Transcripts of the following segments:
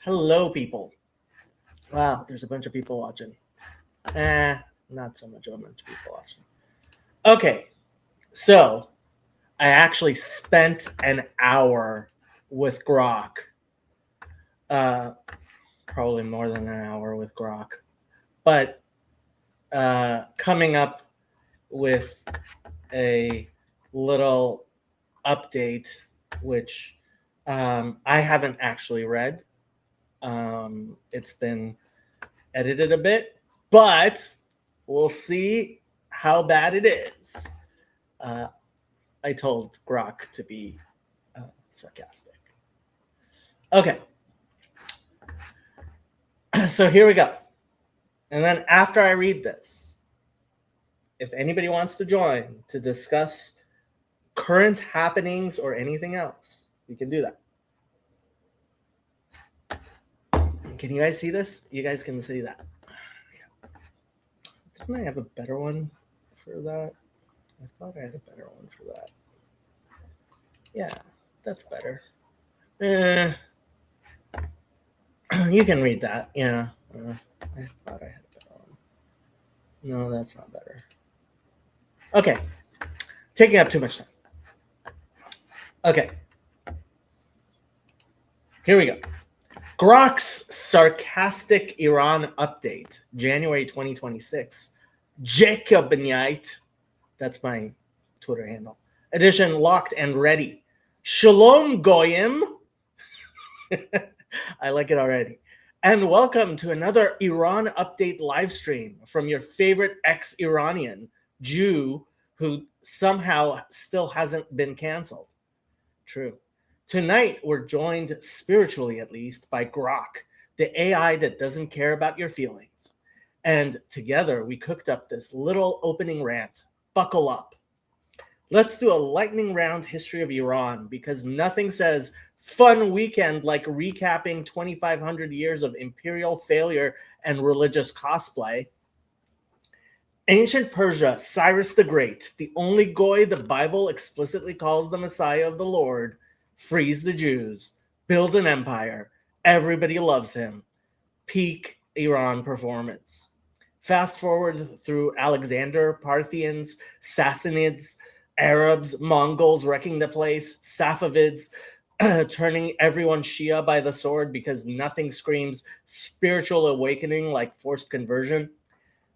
Hello, people. Wow, there's a bunch of people watching. Not so much of a bunch of people watching. Okay, so I actually spent an hour with Grok. Uh, Probably more than an hour with Grok. But coming up with a little update, which I haven't actually read. It's been edited a bit, but we'll see how bad it is. Uh, I told Grok to be sarcastic. Okay, so here we go. And then after I read this, if anybody wants to join to discuss current happenings or anything else, we can do that. Can you guys see this? You guys can see that. Didn't I have a better one for that? I thought I had a better one for that. Yeah, that's better. You can read that. Yeah. I thought I had a better one. No, that's not better. Okay. Taking up too much time. Okay. Here we go. Grok's sarcastic Iran update, January 2026. Jacobinite, that's my Twitter handle. Edition locked and ready. Shalom Goyim. I like it already. And welcome to another Iran update live stream from your favorite ex-Iranian Jew who somehow still hasn't been canceled. True. Tonight, we're joined, spiritually at least, by Grok, the AI that doesn't care about your feelings. And together, we cooked up this little opening rant. Buckle up. Let's do a lightning round history of Iran, because nothing says fun weekend like recapping 2,500 years of imperial failure and religious cosplay. Ancient Persia, Cyrus the Great, the only Goy the Bible explicitly calls the Messiah of the Lord, frees the Jews, builds an empire, everybody loves him. Peak Iran performance. Fast forward through Alexander, Parthians, Sassanids, Arabs, Mongols wrecking the place, Safavids turning everyone Shia by the sword because nothing screams spiritual awakening like forced conversion.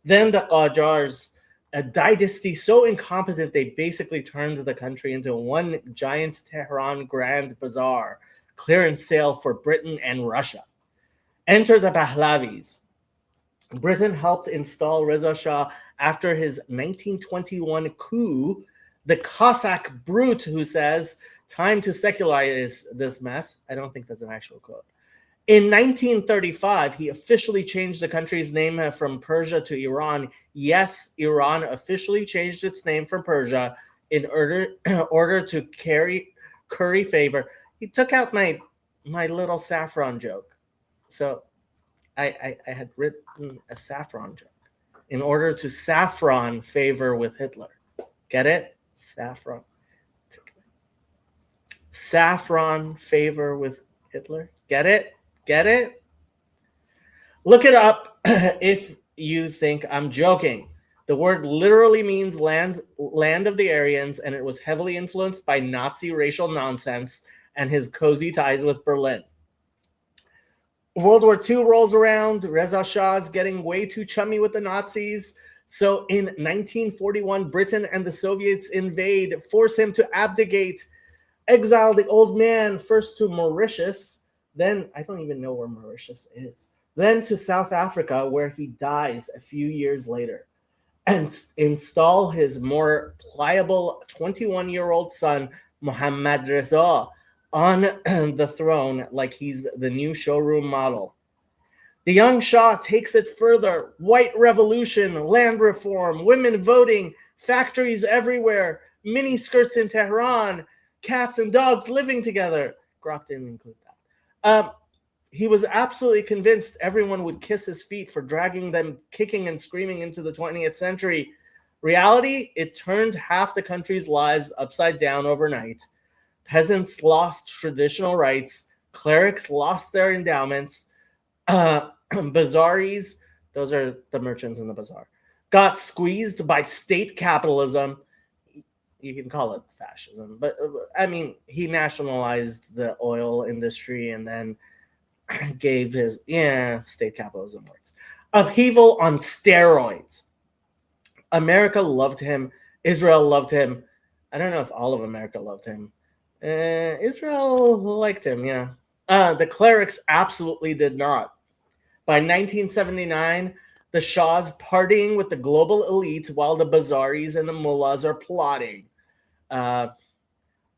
Then the Qajars, a dynasty so incompetent they basically turned the country into one giant Tehran Grand Bazaar, clearance sale for Britain and Russia. Enter the Pahlavis. Britain helped install Reza Shah after his 1921 coup, the Cossack brute who says, time to secularize this mess. I don't think that's an actual quote. In 1935, he officially changed the country's name from Persia to Iran. Yes, Iran officially changed its name from Persia in order to curry favor. He took out my little saffron joke. So I had written a saffron joke in order to saffron favor with Hitler. Get it? Saffron. Saffron favor with Hitler. Get it? Get it? Look it up if you think I'm joking. The word literally means land of the Aryans, and it was heavily influenced by Nazi racial nonsense and his cozy ties with Berlin. World War II rolls around. Reza Shah's getting way too chummy with the Nazis. So in 1941, Britain and the Soviets invade, force him to abdicate, exile the old man first to Mauritius. Then, I don't even know where Mauritius is. Then to South Africa, where he dies a few years later, and install his more pliable 21-year-old son, Mohammad Reza, on the throne like he's the new showroom model. The young Shah takes it further. White revolution, land reform, women voting, factories everywhere, mini skirts in Tehran, cats and dogs living together. Grok didn't include that. He was absolutely convinced everyone would kiss his feet for dragging them kicking and screaming into the 20th century. Reality, it turned half the country's lives upside down overnight. Peasants lost traditional rights. Clerics lost their endowments. Bazaris, those are the merchants in the bazaar, got squeezed by state capitalism. You can call it fascism, but I mean, he nationalized the oil industry and then gave his state capitalism works. Upheaval on steroids. America loved him. Israel loved him. I don't know if all of America loved him. Israel liked him, yeah. The clerics absolutely did not. By 1979, the Shah's partying with the global elite while the bazaris and the mullahs are plotting.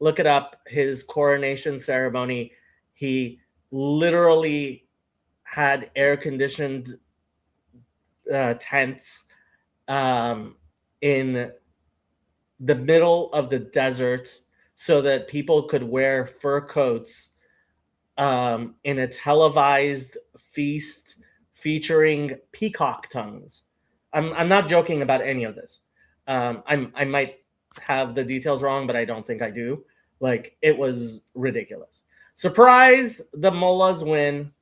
Look it up. His coronation ceremony, he literally had air-conditioned tents in the middle of the desert so that people could wear fur coats in a televised feast featuring peacock tongues. I'm not joking about any of this. I might have the details wrong, but I don't think I do. Like, it was ridiculous. Surprise, the mullahs win.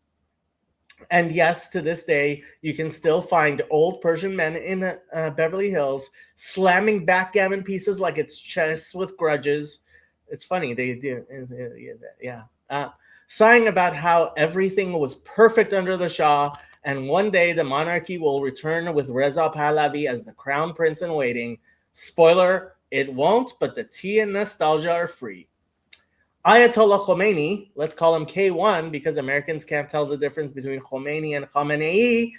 And yes, to this day, you can still find old Persian men in Beverly Hills slamming backgammon pieces like it's chess with grudges. It's funny. They do. Yeah. Sighing about how everything was perfect under the Shah, and one day the monarchy will return with Reza Pahlavi as the crown prince in waiting. Spoiler, it won't, but the tea and nostalgia are free. Ayatollah Khomeini, let's call him K1 because Americans can't tell the difference between Khomeini and Khamenei,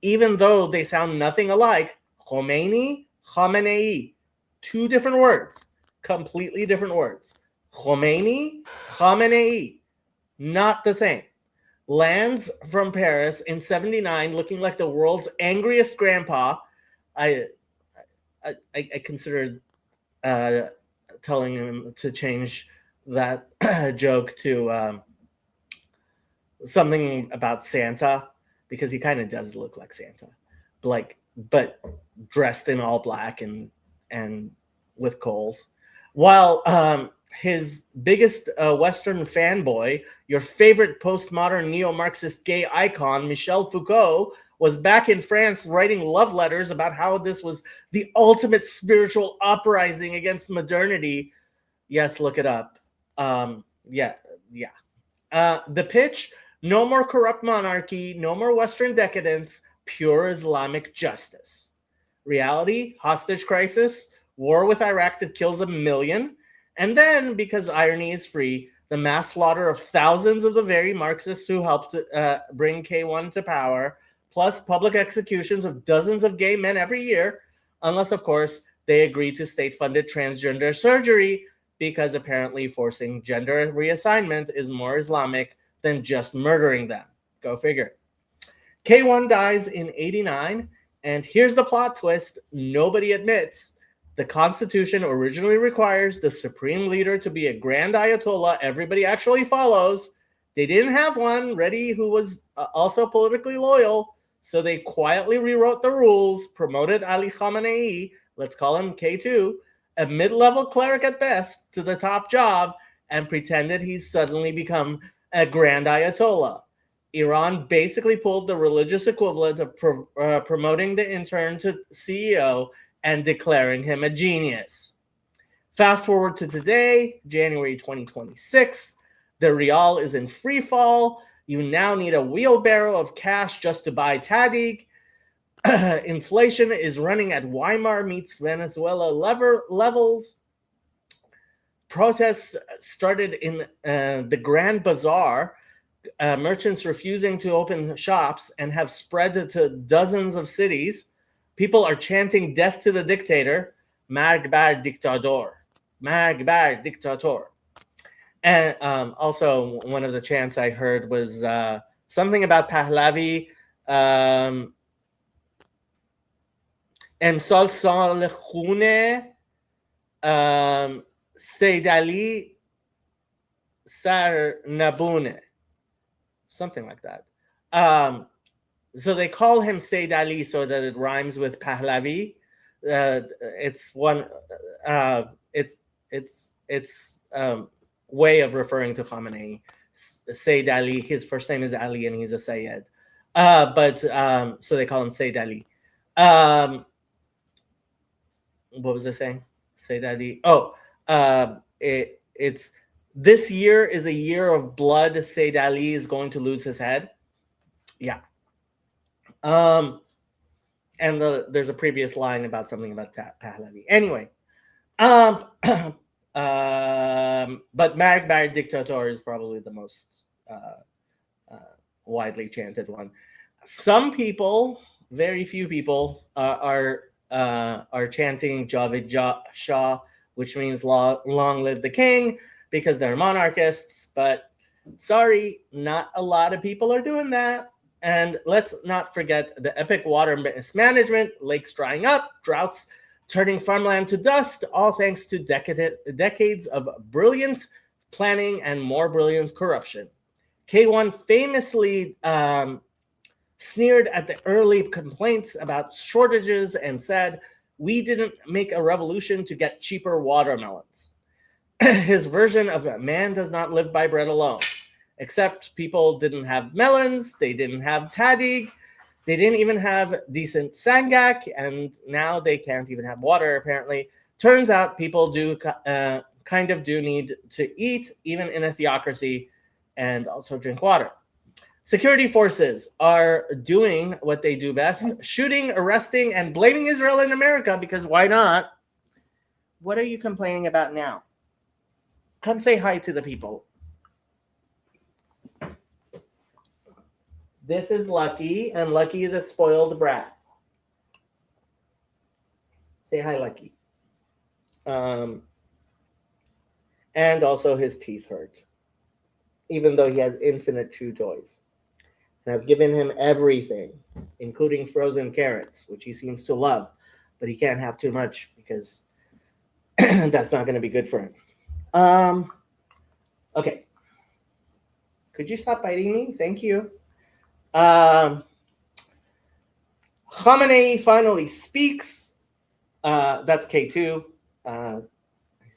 even though they sound nothing alike. Khomeini, Khamenei, two different words, completely different words. Khomeini, Khamenei, not the same. Lands from Paris in 79, looking like the world's angriest grandpa. I considered telling him to change that joke to something about Santa, because he kind of does look like Santa, but dressed in all black and with coals. While his biggest Western fanboy, your favorite postmodern neo-Marxist gay icon, Michel Foucault, was back in France writing love letters about how this was the ultimate spiritual uprising against modernity. Yes, look it up. The pitch: no more corrupt monarchy, no more Western decadence, pure Islamic justice. Reality: hostage crisis, war with Iraq that kills 1 million, and then, because irony is free, the mass slaughter of thousands of the very Marxists who helped bring K1 to power, plus public executions of dozens of gay men every year, unless, of course, they agree to state-funded transgender surgery, because apparently forcing gender reassignment is more Islamic than just murdering them. Go figure. K1 dies in 89, and here's the plot twist nobody admits. The Constitution originally requires the supreme leader to be a grand Ayatollah everybody actually follows. They didn't have one ready who was also politically loyal, so they quietly rewrote the rules, promoted Ali Khamenei, let's call him K2, a mid-level cleric at best, to the top job, and pretended he's suddenly become a grand Ayatollah. Iran basically pulled the religious equivalent of promoting the intern to CEO and declaring him a genius. Fast forward to today, January 2026. The rial is in free fall. You now need a wheelbarrow of cash just to buy Tahdig. Inflation is running at Weimar meets Venezuela levels. Protests started in the Grand Bazaar, merchants refusing to open shops, and have spread to dozens of cities. People are chanting death to the dictator, Marg bar dictador, Marg bar dictator. And also, one of the chants I heard was something about Pahlavi. امسال سال خونه سید علی سر نبونه, something like that. So they call him Sayyid Ali so that it rhymes with Pahlavi. It's one. It's way of referring to Khamenei. Sayyid Ali. His first name is Ali, and he's a Sayyid. So they call him Sayyid Ali. What was I saying? Sayyid Ali. Oh, it's this year is a year of blood. Sayyid Ali is going to lose his head. Yeah. And there's a previous line about something about Pahlavi. Anyway, but Marek Dictator is probably the most widely chanted one. Some people, very few people, are chanting Javid Shah, which means long live the king, because they're monarchists. But sorry, not a lot of people are doing that. And let's not forget the epic water mismanagement, lakes drying up, droughts turning farmland to dust, all thanks to decades of brilliant planning and more brilliant corruption. K1 famously sneered at the early complaints about shortages and said, "We didn't make a revolution to get cheaper watermelons." His version of man does not live by bread alone. Except people didn't have melons, they didn't have tadig, they didn't even have decent sangak, and now they can't even have water, apparently. Turns out people do kind of do need to eat, even in a theocracy, and also drink water. Security forces are doing what they do best, shooting, arresting, and blaming Israel and America, because why not? What are you complaining about now? Come say hi to the people. This is Lucky, and Lucky is a spoiled brat. Say hi, Lucky. And also his teeth hurt, even though he has infinite chew toys. And I've given him everything, including frozen carrots, which he seems to love, but he can't have too much because that's not going to be good for him. Okay. Could you stop biting me? Thank you. Khamenei finally speaks. That's K2. I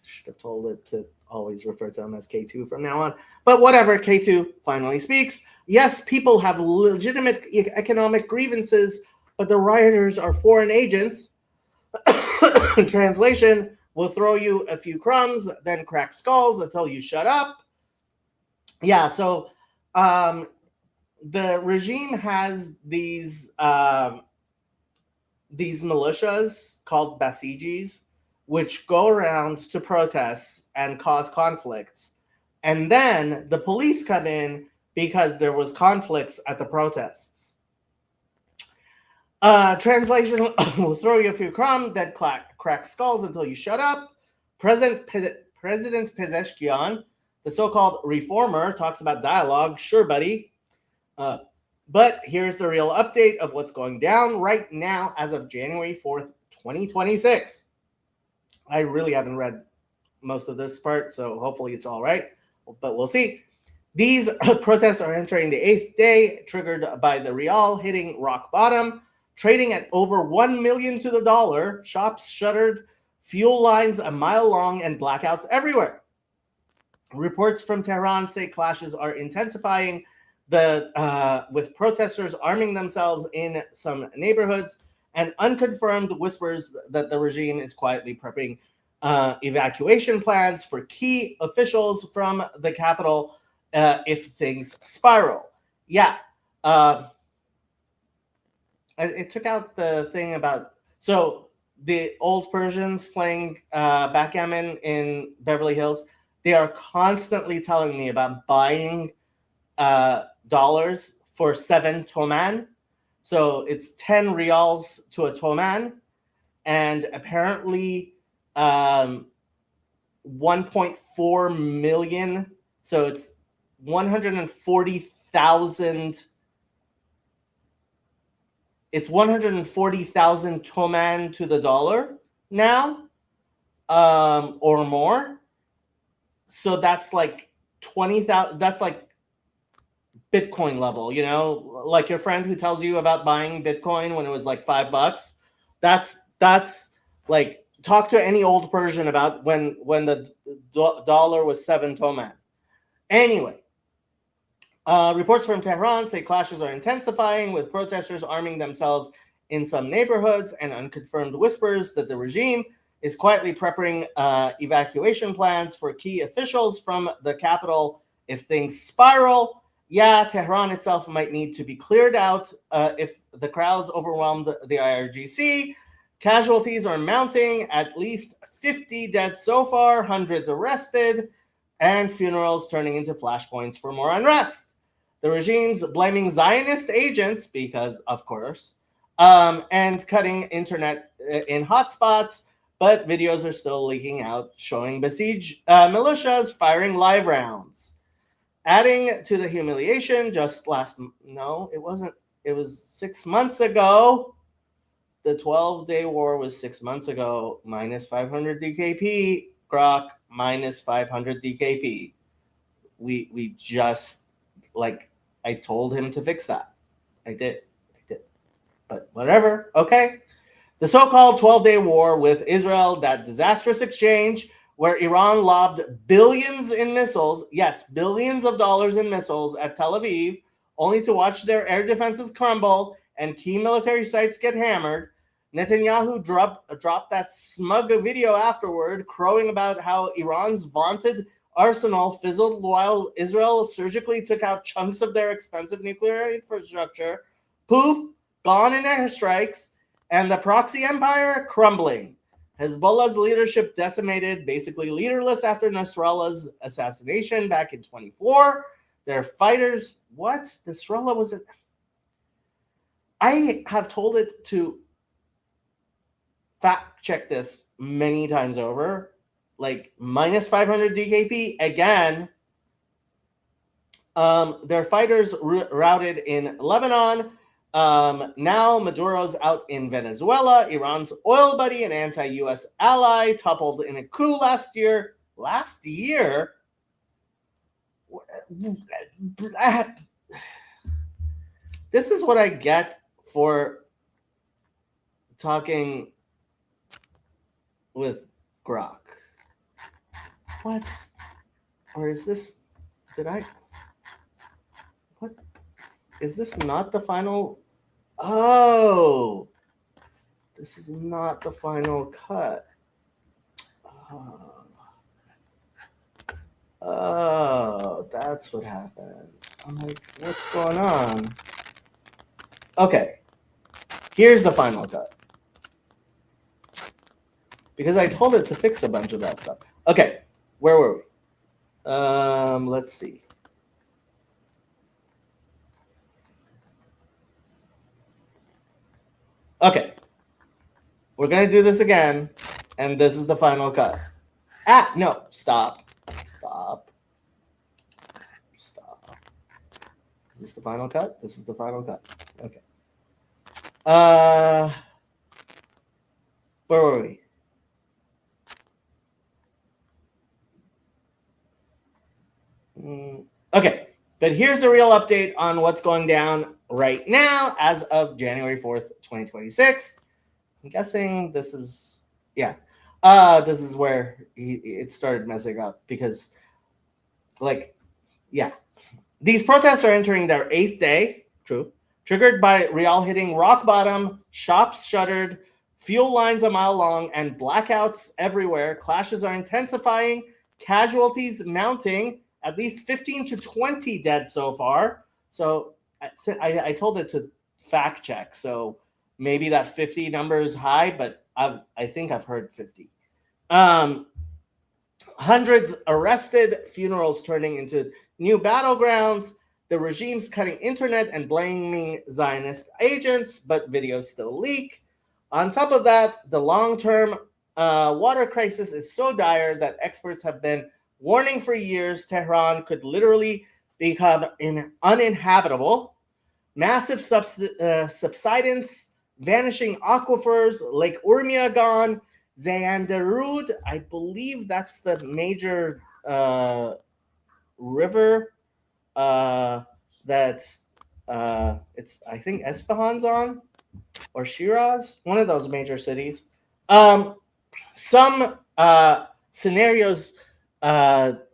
should have told it to always refer to him as K2 from now on. But whatever, K2 finally speaks. Yes, people have legitimate economic grievances, but the rioters are foreign agents. Translation, will throw you a few crumbs, then crack skulls until you shut up. Yeah, so the regime has these militias called Basijis, which go around to protests and cause conflicts. And then the police come in because there was conflicts at the protests. Translation, will throw you a few crumbs, then crack skulls until you shut up. President Pezeshkian, the so-called reformer, talks about dialogue. Sure, buddy. But here's the real update of what's going down right now as of January 4th, 2026. I really haven't read most of this part, so hopefully it's all right, but we'll see. These protests are entering the 8th day, triggered by the real hitting rock bottom, trading at over 1 million to the dollar, shops shuttered, fuel lines a mile long, and blackouts everywhere. Reports from Tehran say clashes are intensifying, with protesters arming themselves in some neighborhoods, and unconfirmed whispers that the regime is quietly prepping evacuation plans for key officials from the capital if things spiral. Yeah. It took out the thing about... So the old Persians playing backgammon in Beverly Hills, they are constantly telling me about buying dollars for 7 toman. So it's 10 rials to a toman, and apparently 1.4 million. So it's 140,000. It's 140,000 toman to the dollar now, or more. So that's like 20,000. That's like Bitcoin level, you know, like your friend who tells you about buying Bitcoin when it was like $5. That's like, talk to any old Persian about when the dollar was 7 toman. Anyway, Reports from Tehran say clashes are intensifying, with protesters arming themselves in some neighborhoods, and unconfirmed whispers that the regime is quietly preparing evacuation plans for key officials from the capital if things spiral. Yeah, Tehran itself might need to be cleared out if the crowds overwhelm the IRGC. Casualties are mounting, at least 50 dead so far, hundreds arrested, and funerals turning into flashpoints for more unrest. The regime's blaming Zionist agents, because of course, and cutting internet in hotspots, but videos are still leaking out showing Basij militias firing live rounds. Adding to the humiliation, it was 6 months ago. The 12-day war was 6 months ago, minus 500 DKP, Grok, minus 500 DKP. We just, like, I told him to fix that. I did. But whatever, okay. The so-called 12-day war with Israel, that disastrous exchange where Iran lobbed billions in missiles, yes, billions of dollars in missiles at Tel Aviv, only to watch their air defenses crumble and key military sites get hammered. Netanyahu dropped that smug video afterward, crowing about how Iran's vaunted arsenal fizzled while Israel surgically took out chunks of their expensive nuclear infrastructure. Poof, gone in airstrikes, and the proxy empire crumbling. Hezbollah's leadership decimated, basically leaderless after Nasrallah's assassination back in 24. Their fighters, what? Nasrallah was it? I have told it to fact check this many times over. Like, minus 500 DKP again. Their fighters routed in Lebanon. Now Maduro's out in Venezuela. Iran's oil buddy and anti-US ally toppled in a coup last year. This is what I get for talking with Grok. What? Or is this... What? Is this not the final... Oh! This is not the final cut. Oh, that's what happened. I'm like, what's going on? Okay. Here's the final cut. Because I told it to fix a bunch of that stuff. Okay. Where were we? Let's see. Okay. We're going to do this again, and this is the final cut. No. Stop. Is this the final cut? This is the final cut. Okay. Where were we? Okay, but here's the real update on what's going down right now as of January 4th, 2026. I'm guessing this is, this is where it started messing up because, these protests are entering their 8th day, triggered by Real hitting rock bottom, shops shuttered, fuel lines a mile long, and blackouts everywhere. Clashes are intensifying, casualties mounting, at least 15 to 20 dead so far. So I told it to fact check. So maybe that 50 number is high, but I think I've heard 50. Hundreds arrested, funerals turning into new battlegrounds. The regime's cutting internet and blaming Zionist agents, but videos still leak. On top of that, the long-term water crisis is so dire that experts have been warning for years Tehran could literally become uninhabitable. Massive subsidence, vanishing aquifers, Lake Urmia gone, Zayanderud, I believe that's the major river that's it's, I think, Esfahan's on, or Shiraz, one of those major cities. Some scenarios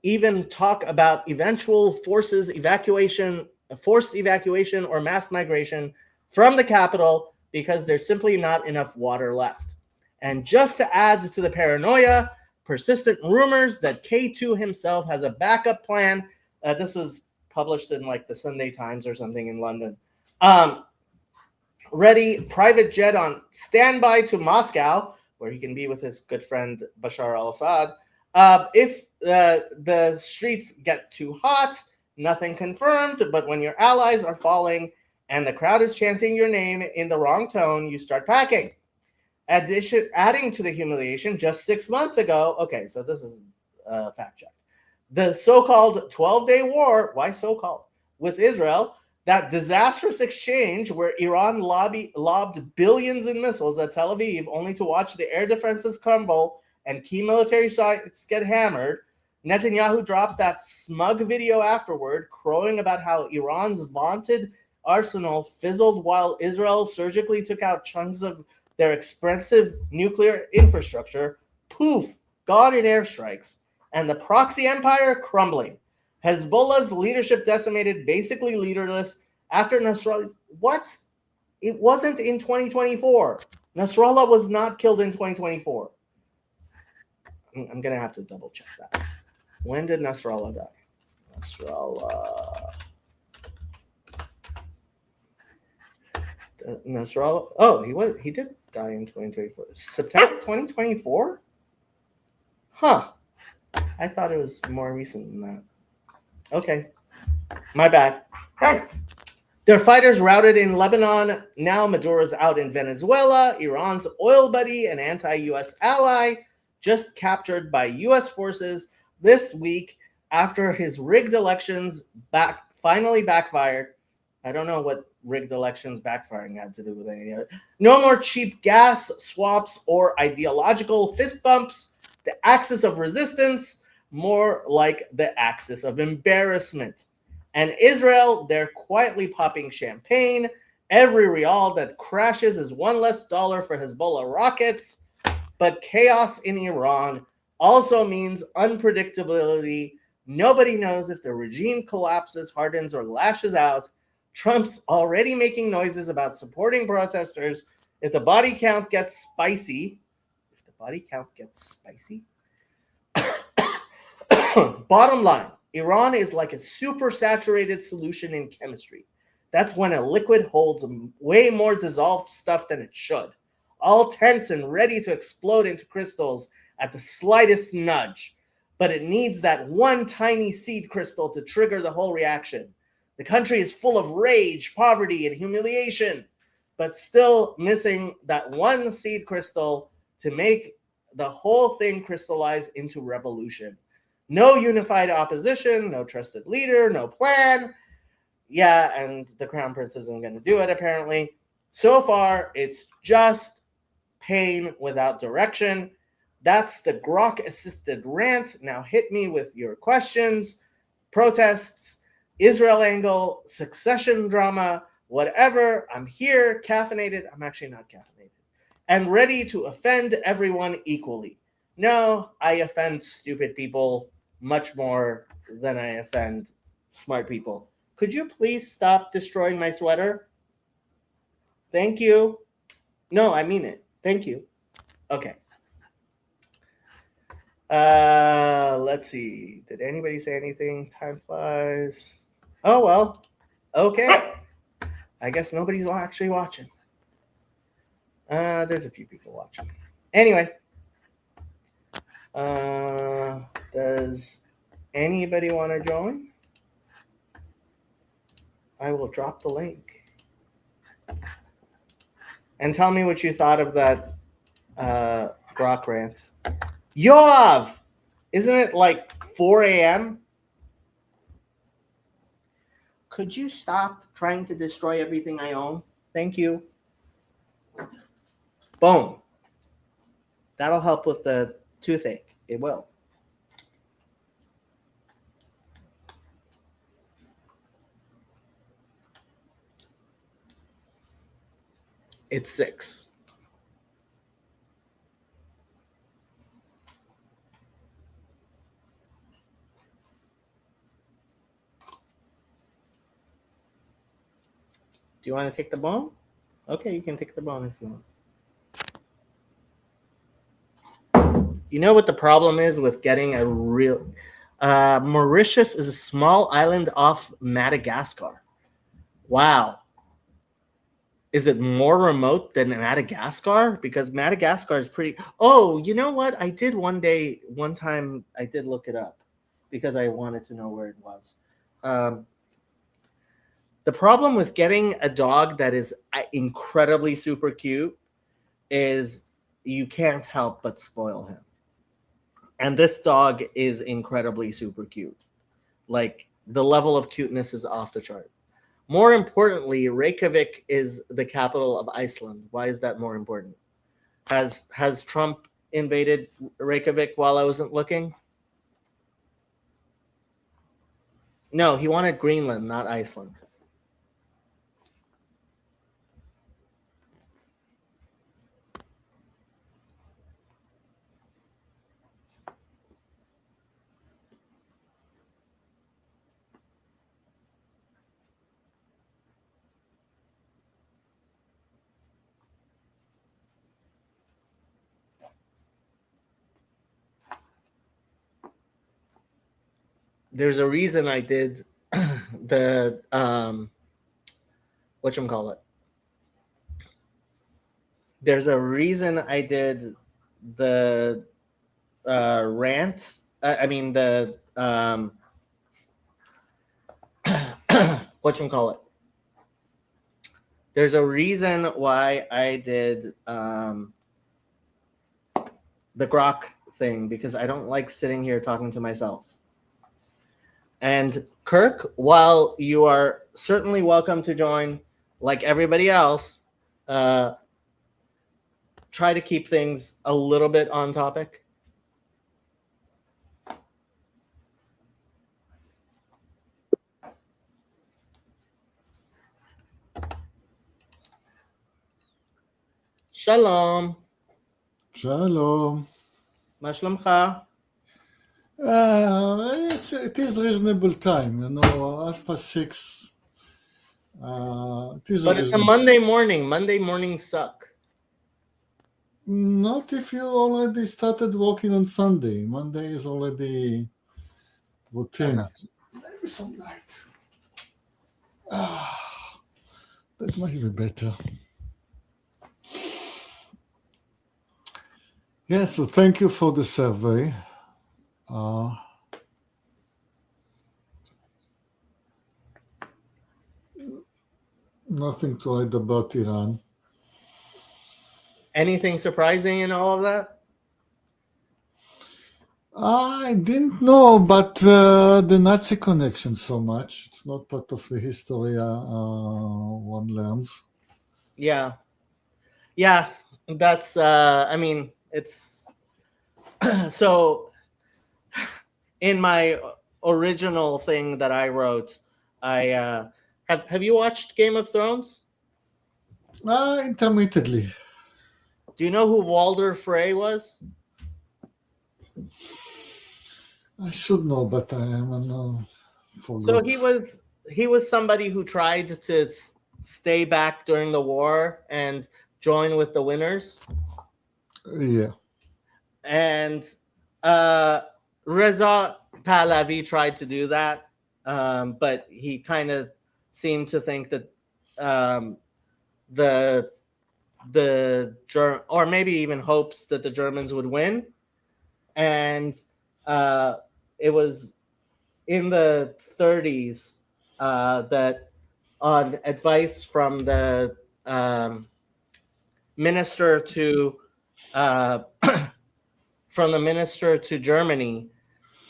even talk about eventual forced evacuation or mass migration from the capital because there's simply not enough water left. And just to add to the paranoia, persistent rumors that K2 himself has a backup plan. This was published in like the Sunday Times or something in London. Ready, private jet on standby to Moscow, where he can be with his good friend Bashar al-Assad. If the streets get too hot, nothing confirmed, but when your allies are falling and the crowd is chanting your name in the wrong tone, you start packing. Adding to the humiliation, just 6 months ago, okay, so this is fact checked. The so-called 12-day war, why so-called, with Israel, that disastrous exchange where Iran lobbed billions in missiles at Tel Aviv only to watch the air defenses crumble and key military sites get hammered. Netanyahu dropped that smug video afterward, crowing about how Iran's vaunted arsenal fizzled while Israel surgically took out chunks of their expensive nuclear infrastructure. Poof, gone in airstrikes. And the proxy empire crumbling. Hezbollah's leadership decimated, basically leaderless after Nasrallah. What? It wasn't in 2024. Nasrallah was not killed in 2024. I'm going to have to double check that. When did Nasrallah die? Nasrallah. Oh, he did die in 2024. September 2024? Huh. I thought it was more recent than that. Okay. My bad. Their fighters routed in Lebanon. Now Maduro's out in Venezuela. Iran's oil buddy and anti-U.S. ally just captured by U.S. forces this week after his rigged elections finally backfired. I don't know what rigged elections backfiring had to do with any of it. No more cheap gas swaps or ideological fist bumps. The axis of resistance, more like the axis of embarrassment. And Israel, they're quietly popping champagne. Every rial that crashes is one less dollar for Hezbollah rockets. But chaos in Iran also means unpredictability. Nobody knows if the regime collapses, hardens, or lashes out. Trump's already making noises about supporting protesters. If the body count gets spicy, bottom line, Iran is like a super saturated solution in chemistry. That's when a liquid holds way more dissolved stuff than it should, all tense and ready to explode into crystals at the slightest nudge. But it needs that one tiny seed crystal to trigger the whole reaction. The country is full of rage, poverty, and humiliation, but still missing that one seed crystal to make the whole thing crystallize into revolution. No unified opposition, no trusted leader, no plan. Yeah, and the Crown Prince isn't going to do it, apparently. So far, it's just pain without direction. That's the Grok-assisted rant. Now hit me with your questions, protests, Israel angle, succession drama, whatever. I'm here, caffeinated. I'm actually not caffeinated. And ready to offend everyone equally. No, I offend stupid people much more than I offend smart people. Could you please stop destroying my sweater? Thank you. No, I mean it. Thank you. Okay. Let's see. Did anybody say anything? Time flies. Oh, well. Okay. I guess nobody's actually watching. There's a few people watching. Anyway. Does anybody want to join? I will drop the link. And tell me what you thought of that Grok rant. Yoav! Isn't it like 4 a.m.? Could you stop trying to destroy everything I own? Thank you. Boom. That'll help with the toothache. It will. It's 6. Do you want to take the bone? Okay, you can take the bone if you want. You know what the problem is with getting a real... Mauritius is a small island off Madagascar. Wow. Is it more remote than Madagascar? Because Madagascar is pretty... Oh, you know what? I did one time, I did look it up because I wanted to know where it was. The problem with getting a dog that is incredibly super cute is you can't help but spoil him. And this dog is incredibly super cute. Like, the level of cuteness is off the chart. More importantly, Reykjavik is the capital of Iceland. Why is that more important? Has Trump invaded Reykjavik while I wasn't looking? No, he wanted Greenland, not Iceland. There's a reason I did the whatchamacallit. There's a reason I did the rant. I mean the whatchamacallit. There's a reason why I did the grok thing, because I don't like sitting here talking to myself. And Kirk, while you are certainly welcome to join, like everybody else, try to keep things a little bit on topic. Shalom. Shalom. מה שלומך? It is reasonable time, 6:30. It is But it's a Monday morning. Monday mornings suck. Not if you already started working on Sunday. Monday is already routine. Maybe some light. That might be better. Yeah, so thank you for the survey. Nothing to add about Iran. Anything surprising in all of that? I didn't know about the Nazi connection so much. It's not part of the history one learns. Yeah. That's I mean, it's so in my original thing that I wrote, I have you watched Game of Thrones? Intermittently. Do you know who Walder Frey was? I should know, but I am forgot. So he was somebody who tried to stay back during the war and join with the winners. Yeah. And Reza Pahlavi tried to do that, but he kind of seemed to think that or maybe even hoped that the Germans would win. And it was in the 30s that, on advice from the minister to Germany,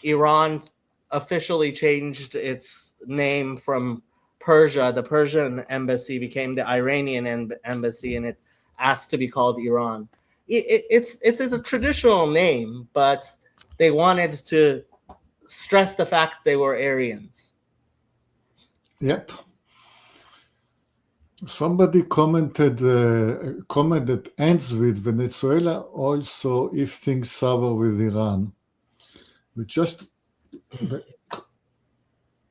Iran officially changed its name from Persia. The Persian embassy became the Iranian embassy, and it asked to be called Iran. It's a traditional name, but they wanted to stress the fact they were Aryans. Yep. Somebody commented a comment that ends with Venezuela also if things sour with Iran.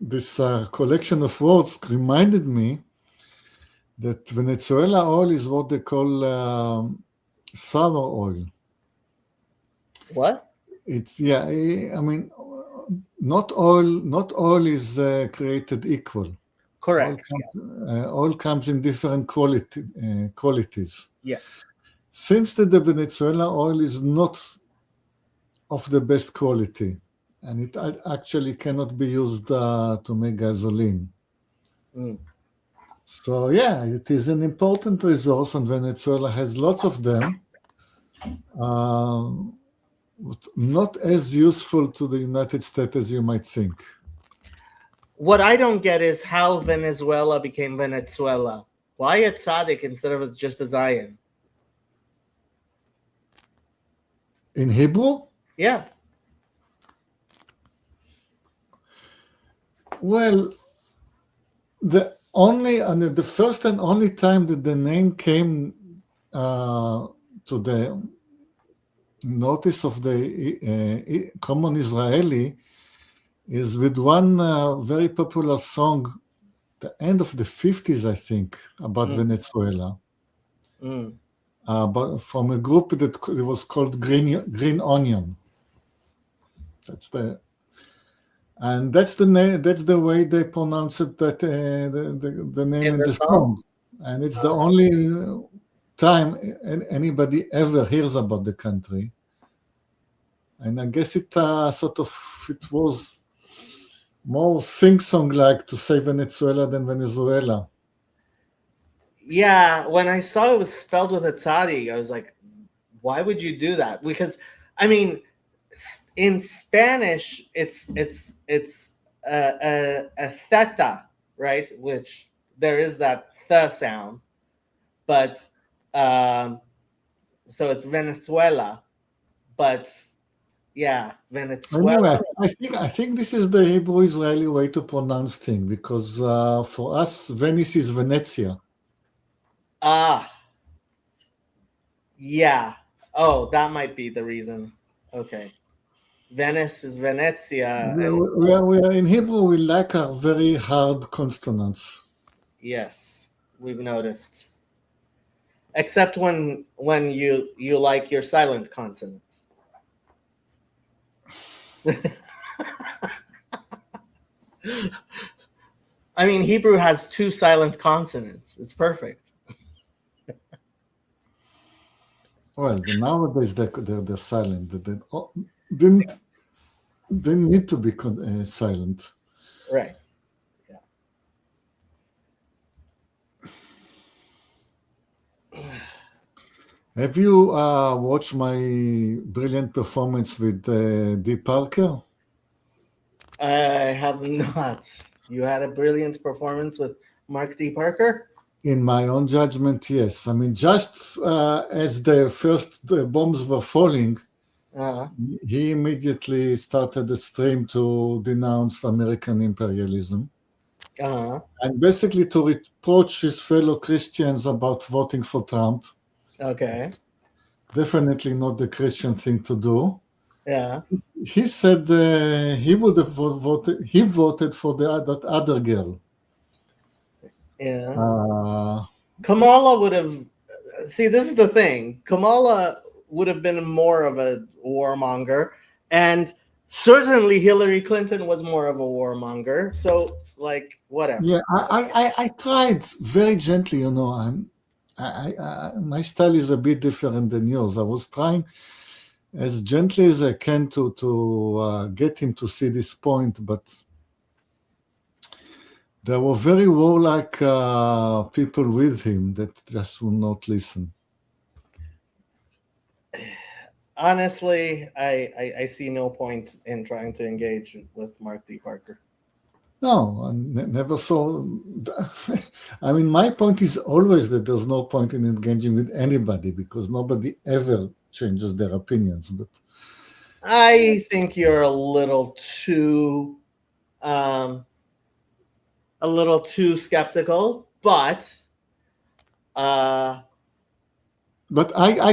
This collection of words reminded me that Venezuela oil is what they call sour oil. What? It's I mean, not all is created equal. Correct. Oil comes in different qualities. Yes. Seems that the Venezuela oil is not of the best quality, and it actually cannot be used to make gasoline. Mm. So yeah, it is an important resource, and Venezuela has lots of them. Not as useful to the United States as you might think. What I don't get is how Venezuela became Venezuela. Why a tzaddik instead of it's just a Zion? In Hebrew? Yeah. Well, the first and only time that the name came to the notice of the common Israeli is with one very popular song, the end of the 50s, I think, about Venezuela. But from a group that it was called Green Onion. That's the name. That's the way they pronounce it. That the name in the song, and it's the only time anybody ever hears about the country. And I guess it was more sing-song like to say Venezuela than Venezuela. Yeah, when I saw it was spelled with a tzadi, I was like, why would you do that? Because, I mean, in Spanish, it's a theta, right? Which there is that th sound, but so it's Venezuela, but yeah, Venezuela. Anyway, I think this is the Hebrew Israeli way to pronounce things, because for us, Venice is Venezia. Yeah. Oh, that might be the reason. Okay. Venice is Venezia. We are in Hebrew, we like our very hard consonants. Yes, we've noticed. Except when you like your silent consonants. I mean, Hebrew has 2 silent consonants. It's perfect. Well, nowadays they're silent. They didn't need to be silent. Right. Yeah. Have you watched my brilliant performance with Dee Parker? I have not. You had a brilliant performance with Mark D. Parker? In my own judgment, yes. I mean, just as the first bombs were falling, he immediately started a stream to denounce American imperialism. And basically to reproach his fellow Christians about voting for Trump. Okay. Definitely not the Christian thing to do. Yeah. He said he would have voted. He voted for that other girl. Yeah. Kamala would have. See, this is the thing. Kamala would have been more of a warmonger, and certainly Hillary Clinton was more of a warmonger. So, like, whatever. Yeah, I tried very gently. You know, my style is a bit different than yours. I was trying as gently as I can to get him to see this point, but there were very warlike people with him that just would not listen. Honestly, I see no point in trying to engage with Mark D. Parker. No, I never saw. I mean, my point is always that there's no point in engaging with anybody because nobody ever changes their opinions. But I think you're a little too skeptical, but I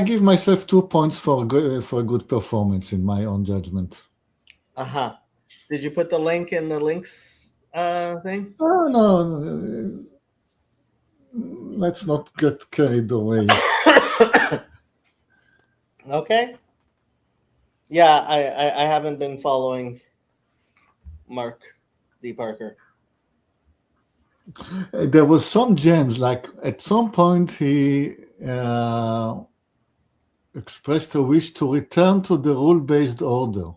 give myself 2 points for a good performance in my own judgment. Did you put the link in the links thing? Oh no. let's not get carried away. Okay. Yeah, I haven't been following Mark D. Parker. There was some gems, like at some point he expressed a wish to return to the rule-based order.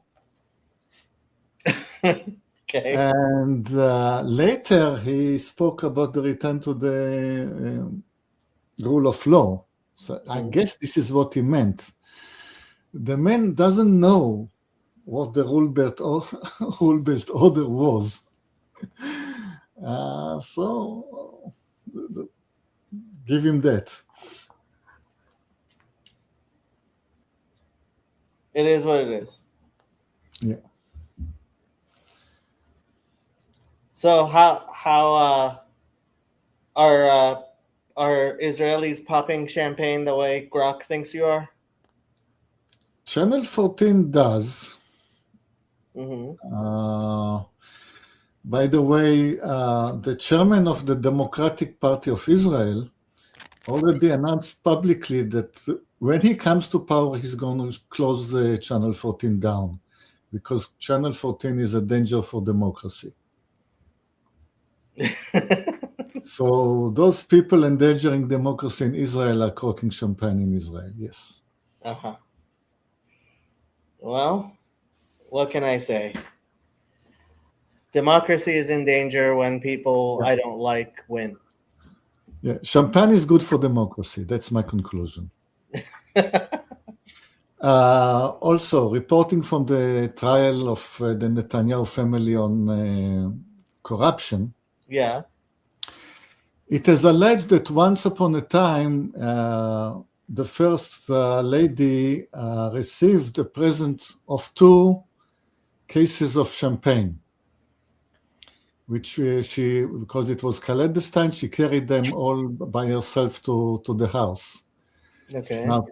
Okay. And later he spoke about the return to the rule of law. So I guess this is what he meant. The man doesn't know what the rule-based order was. So give him that. It is what it is. Yeah. So how are Israelis popping champagne the way Grok thinks you are? Channel 14 does. Mm-hmm. By the way, the chairman of the Democratic Party of Israel already announced publicly that when he comes to power, he's going to close Channel 14 down because Channel 14 is a danger for democracy. So those people endangering democracy in Israel are cracking champagne in Israel, yes. Uh-huh. Well, what can I say? Democracy is in danger when people I don't like win. Yeah, champagne is good for democracy. That's my conclusion. Also, reporting from the trial of the Netanyahu family on corruption. Yeah. It is alleged that once upon a time, the first lady received a present of 2 cases of champagne, which she, because it was clandestine, she carried them all by herself to the house. Okay. Now,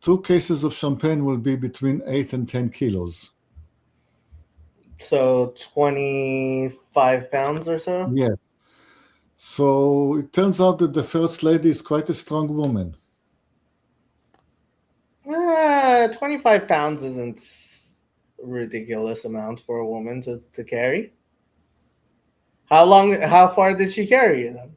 2 cases of champagne will be between 8 and 10 kilos. So 25 pounds or so? Yes. So it turns out that the first lady is quite a strong woman. 25 pounds isn't a ridiculous amount for a woman to how far did she carry them?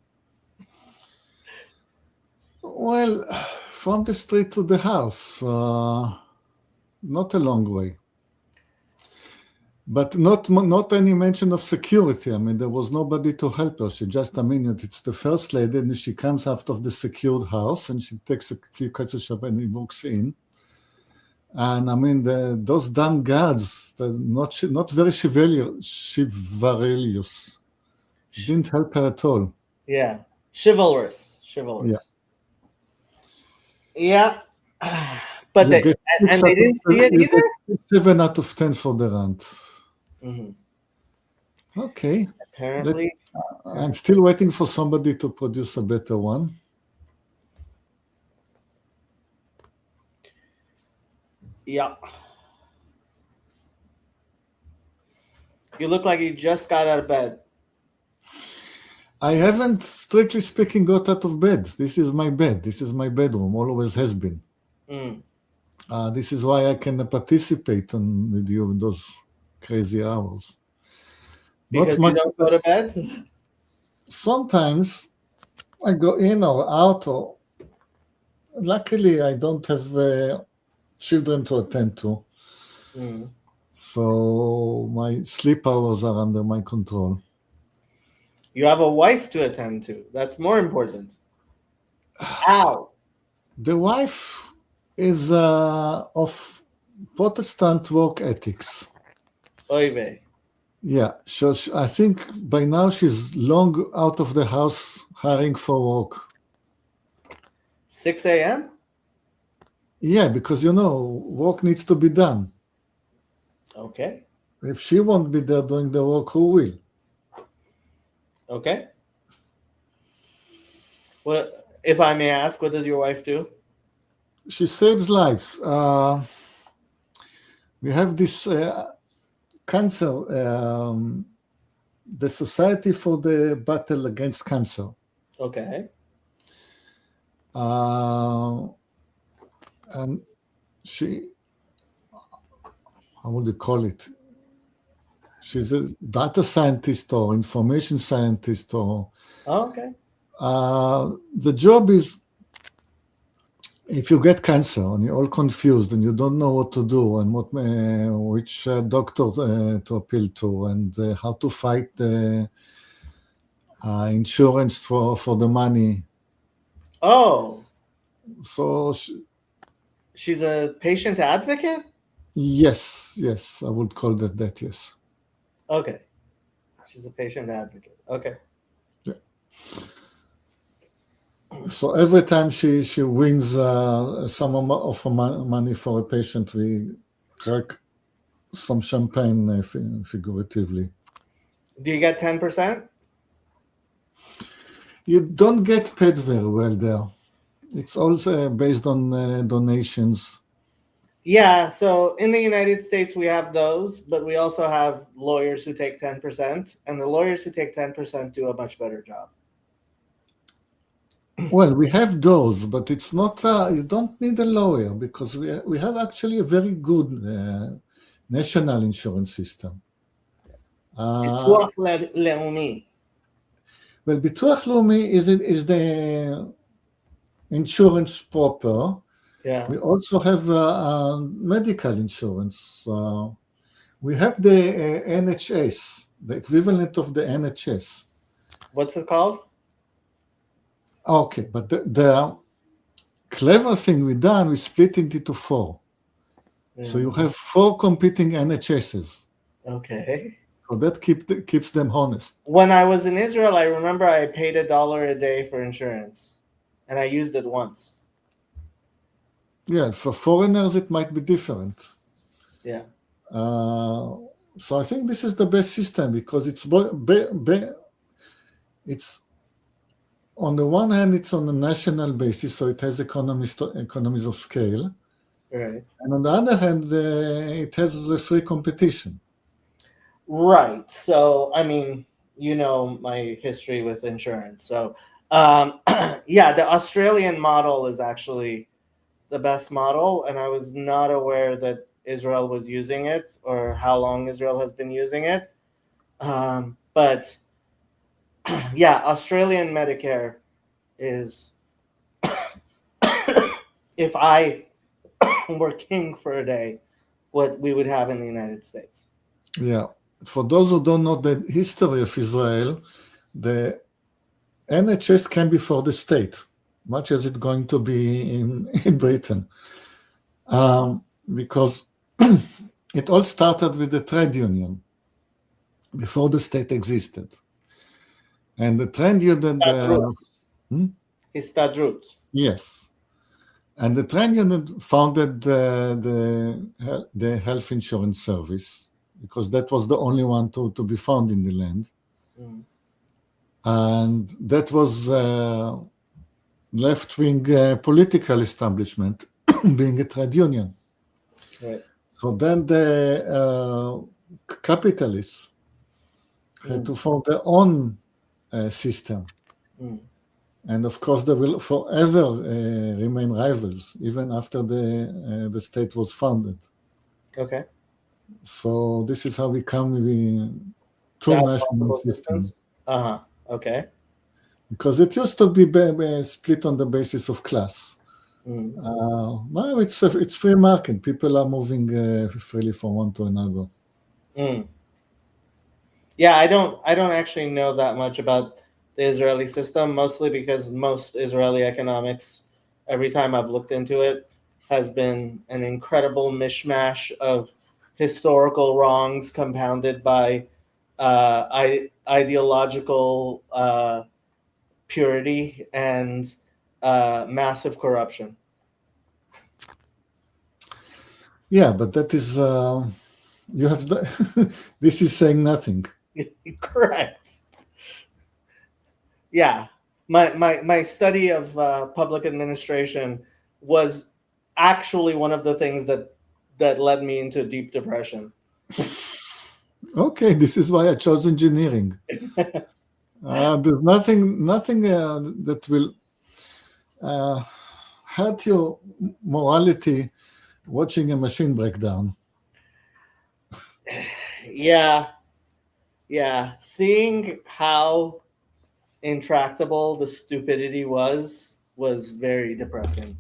Well, from the street to the house, not a long way. But not any mention of security. I mean, there was nobody to help her. She just, it's the first lady, and she comes out of the secured house, and she takes a few cuts of champagne and walks in. And those damn guards, they're not very chivalrous. Didn't help her at all. Yeah, chivalrous. Yeah. But they didn't see it either? 7 out of 10 for the rant. Mm-hmm. Okay. Apparently. I'm still waiting for somebody to produce a better one. Yeah. You look like you just got out of bed. I haven't, strictly speaking, got out of bed. This is my bed. This is my bedroom. Always has been. This is why I can participate with you in those crazy hours. Because you don't go to bed? Sometimes I go in or out. Luckily, I don't have children to attend to. So my sleep hours are under my control. You have a wife to attend to. That's more important. How? The wife is of Protestant work ethics. Oy vey. Yeah, so I think by now she's long out of the house hiring for work. 6 a.m.? Yeah, because work needs to be done. Okay. If she won't be there doing the work, who will? Okay. Well, if I may ask, what does your wife do? She saves lives. We have this cancer, the Society for the Battle Against Cancer. Okay. And she, how would you call it? She's a data scientist or information scientist, or Okay. the job is, if you get cancer and you're all confused and you don't know what to do and which doctor to appeal to, and how to fight the insurance for the money. Oh, So she's a patient advocate? yes, I would call that, yes. Okay. She's a patient advocate. Okay. Yeah. So every time she wins some amount of money for a patient, we crack some champagne, figuratively. Do you get 10%? You don't get paid very well there. It's also based on donations. Yeah, so in the United States, we have those, but we also have lawyers who take 10%, and the lawyers who take 10% do a much better job. Well, we have those, but it's not, you don't need a lawyer, because we have actually a very good national insurance system. ביטוח לאומי. Well, ביטוח לאומי is the insurance proper. Yeah. We also have medical insurance. We have the NHS, the equivalent of the NHS. What's it called? Okay, but the clever thing we done, we split it into 4. Yeah. So you have 4 competing NHSs. Okay. So that keeps them honest. When I was in Israel, I remember I paid $1 a day for insurance, and I used it once. Yeah, for foreigners it might be different. Yeah. So I think this is the best system, because it's on the one hand, it's on a national basis, so it has economies of scale. Right. And on the other hand, it has a free competition. Right. So, I mean, you know my history with insurance. So, yeah, the Australian model is actually the best model, and I was not aware that Israel was using it, or how long Israel has been using it. But yeah, Australian Medicare is if I were king for a day, what we would have in the United States. Yeah. For those who don't know the history of Israel, the NHS can be for the state, much as it's going to be in Britain. Because it all started with the trade union before the state existed. And the trade union... Histadrut. Yes. And the trade union founded the health insurance service, because that was the only one to be found in the land. Mm. And that was left-wing political establishment being a trade union. Right. So then the capitalists had to form their own system. Mm. And of course, they will forever remain rivals, even after the state was founded. Okay. So this is how we come with 2 national systems. Okay. Because it used to be split on the basis of class. Mm. Now it's free market. People are moving freely from one to another. Mm. Yeah, I don't actually know that much about the Israeli system, mostly because most Israeli economics, every time I've looked into it, has been an incredible mishmash of historical wrongs compounded by ideological purity and massive corruption. Yeah, but that is you have this is saying nothing. Correct. Yeah, my study of public administration was actually one of the things that led me into deep depression. Okay, this is why I chose engineering. There's nothing that will hurt your morality watching a machine break down. Yeah. Seeing how intractable the stupidity was very depressing.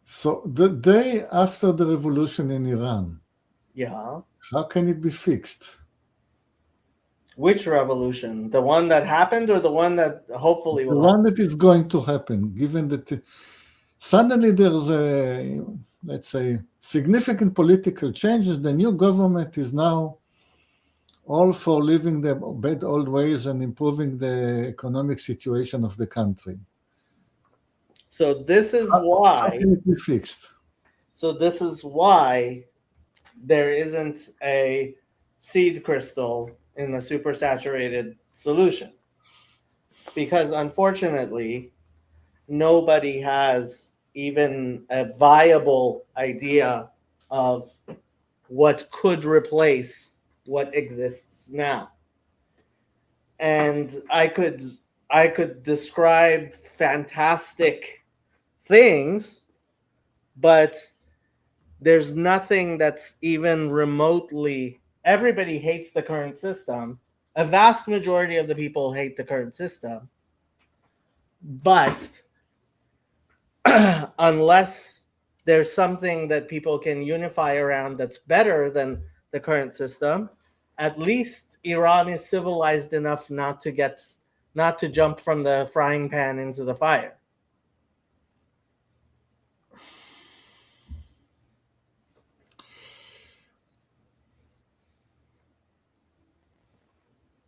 So the day after the revolution in Iran, Yeah. how can it be fixed? Which revolution? The one that happened or the one that hopefully The will one happen? that is going to happen, given that suddenly there's a, let's say, significant political changes. The new government is now all for leaving the bad old ways and improving the economic situation of the country. So this is How why can it be fixed? there isn't a seed crystal in the supersaturated solution. Because unfortunately, nobody has even a viable idea of what could replace what exists now. And I could describe fantastic things, but there's nothing that's even remotely. Everybody hates the current system. A vast majority of the people hate the current system. But unless there's something that people can unify around that's better than the current system, at least Iran is civilized enough not to jump from the frying pan into the fire.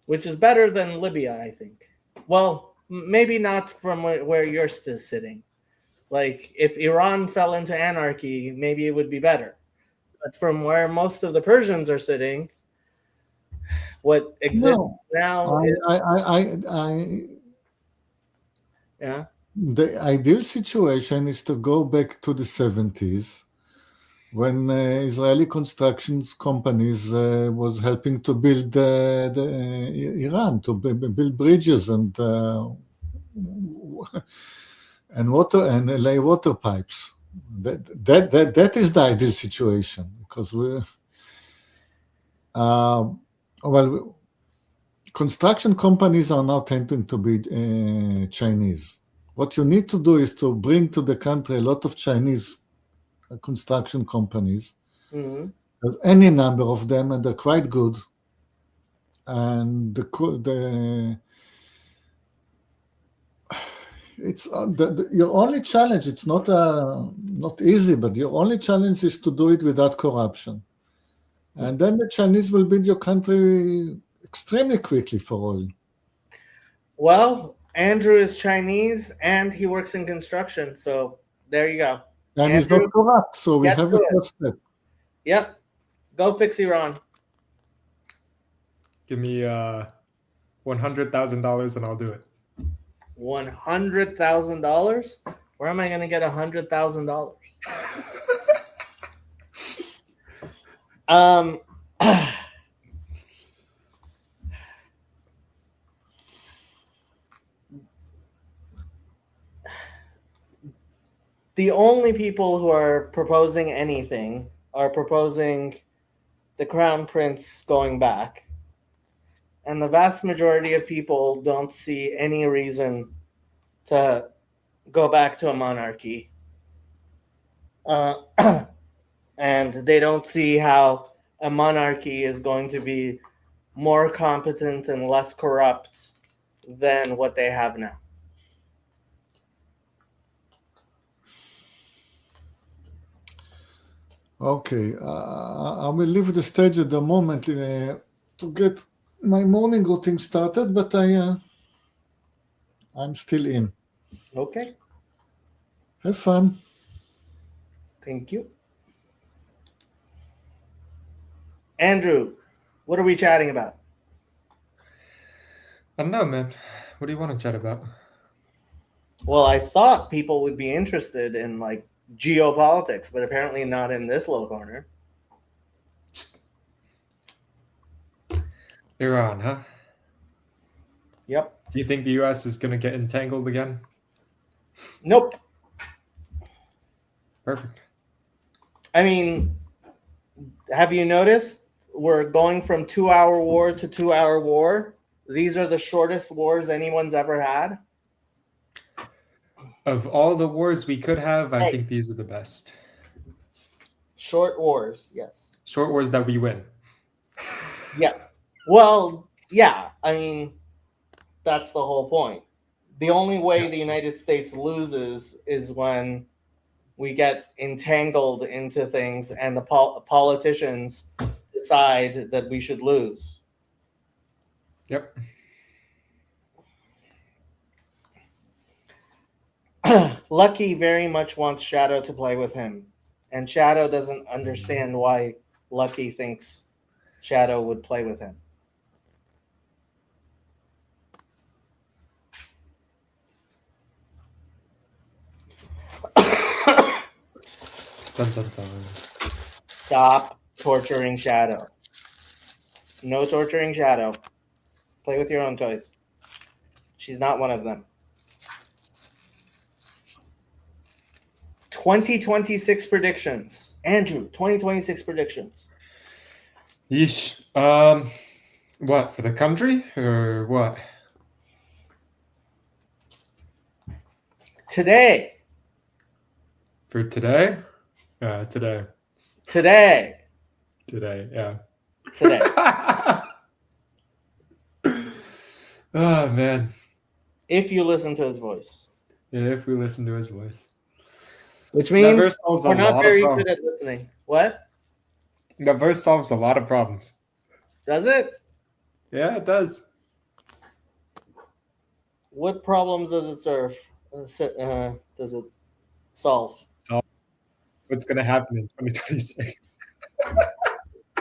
Which is better than Libya, I think. Well, maybe not from where you're still sitting. Like, if Iran fell into anarchy, maybe it would be better. But from where most of the Persians are sitting, what exists now is... Yeah. The ideal situation is to go back to the 70s when Israeli construction companies was helping to build Iran, to build bridges and water and lay water pipes. That is the ideal situation, because construction companies are now tending to be Chinese. What you need to do is to bring to the country a lot of Chinese construction companies. Mm-hmm. There's any number of them, and they're quite good. And it's your only challenge. It's not easy, but your only challenge is to do it without corruption. And then the Chinese will build your country extremely quickly for oil. Well, Andrew is Chinese and he works in construction, so there you go. And he's not corrupt, so we have a first step. Yep. Go fix Iran. Give me $100,000 and I'll do it. $100,000? Where am I going to get $100,000? The only people who are proposing anything are proposing the Crown Prince going back. And the vast majority of people don't see any reason to go back to a monarchy. And they don't see how a monarchy is going to be more competent and less corrupt than what they have now. Okay, I will leave the stage at the moment to get my morning routine started, but I'm still in. Okay. Have fun. Thank you. Andrew, what are we chatting about? I don't know, man. What do you want to chat about? Well, I thought people would be interested in like geopolitics, but apparently not in this little corner. Iran, huh? Yep. Do you think the U.S. is going to get entangled again? Nope. Perfect. I mean, have you noticed we're going from 2-hour war to 2-hour war? These are the shortest wars anyone's ever had. Of all the wars we could have, I think these are the best. Short wars, yes. Short wars that we win. Yes. Well, yeah. I mean, that's the whole point. The only way the United States loses is when we get entangled into things and the politicians decide that we should lose. Yep. Lucky very much wants Shadow to play with him, and Shadow doesn't understand why Lucky thinks Shadow would play with him. Dun, dun, dun. Stop torturing Shadow. No torturing Shadow. Play with your own toys. She's not one of them. 2026 predictions. Andrew, 2026 predictions. Yeesh. What, for the country or what? Today. For today? Today. Today. Today, yeah. Today. Oh, man. If you listen to his voice. Yeah, if we listen to his voice. Which means verse solves we're a not lot very of good at listening. What? That verse solves a lot of problems. Does it? Yeah, it does. What problems does it serve? Does it solve? What's going to happen in 2026?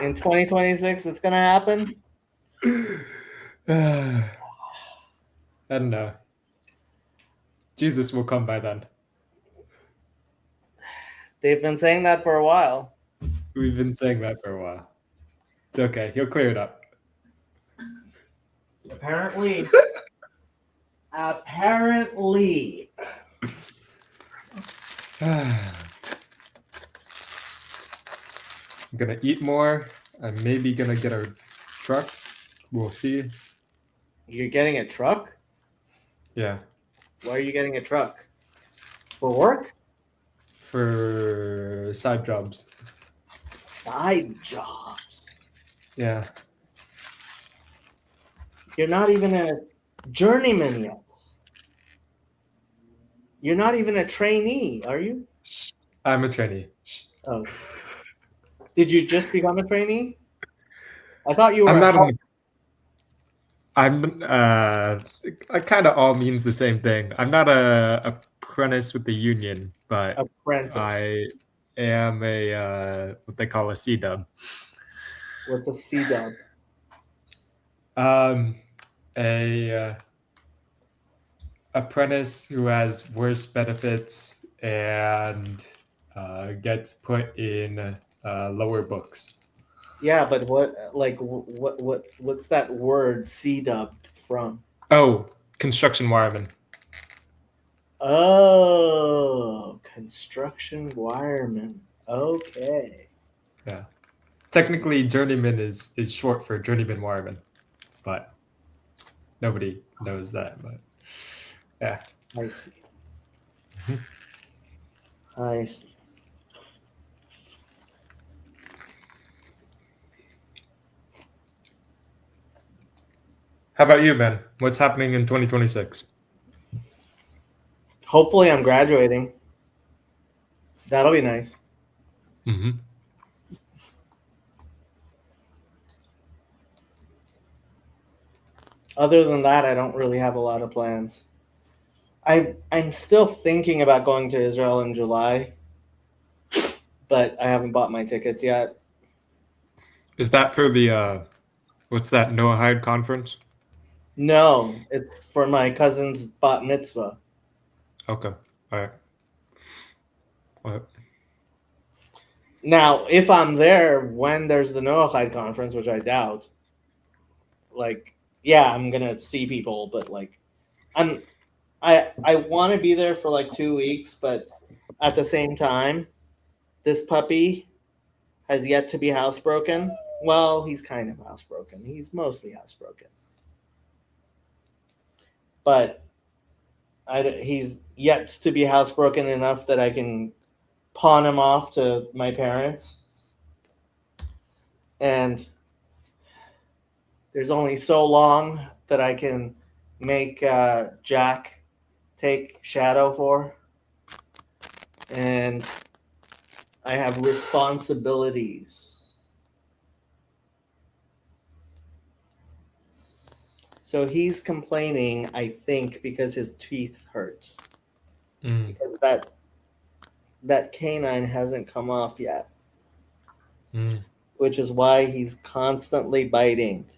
In 2026, it's going to happen? I don't know. Jesus will come by then. They've been saying that for a while. We've been saying that for a while. It's okay. He'll clear it up. Apparently. Apparently. I'm going to eat more. I'm maybe going to get a truck. We'll see. You're getting a truck? Yeah. Why are you getting a truck? For work? For side jobs. Side jobs? Yeah. You're not even a journeyman yet. You're not even a trainee, are you? I'm a trainee. Oh. Did you just become a trainee? I thought you were. It kind of all means the same thing. I'm not a apprentice with the union, but apprentice. I am a what they call a C-dub. What's a C-dub? A apprentice who has worse benefits and gets put in lower books. Yeah, but what's that word C-dub from? Oh, construction wireman. Oh, construction wireman. Okay. Yeah. Technically, journeyman is short for journeyman wireman, but nobody knows that. But yeah. I see. I see. How about you, man? What's happening in 2026? Hopefully, I'm graduating. That'll be nice. Mm-hmm. Other than that, I don't really have a lot of plans. I'm still thinking about going to Israel in July, but I haven't bought my tickets yet. Is that for the what's that Noahide conference? No, it's for my cousin's bat mitzvah. Okay, all right. What? Now, if I'm there when there's the Noahide conference, which I doubt, like, yeah, I'm gonna see people, but like, I want to be there for like 2 weeks, but at the same time, this puppy has yet to be housebroken. Well, he's kind of housebroken. He's mostly housebroken, but he's yet to be housebroken enough that I can pawn him off to my parents. And there's only so long that I can make Jack take Shadow for. And I have responsibilities. So he's complaining, I think, because his teeth hurt. Because that canine hasn't come off yet. Which is why he's constantly biting.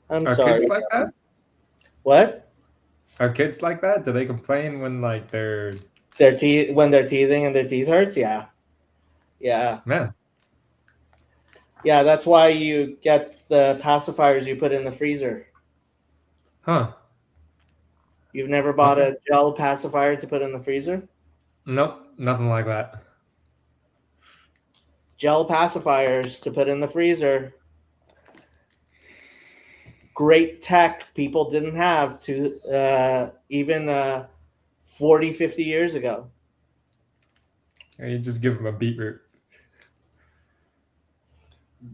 Are sorry. kids like that? What? Are kids like that? Do they complain when like their teeth when they're teething and their teeth hurts? Yeah. Man. Yeah, that's why you get the pacifiers you put in the freezer. Huh. You've never bought a gel pacifier to put in the freezer? Nope, nothing like that. Gel pacifiers to put in the freezer. Great tech people didn't have to even 40, 50 years ago. Or you just give them a beetroot.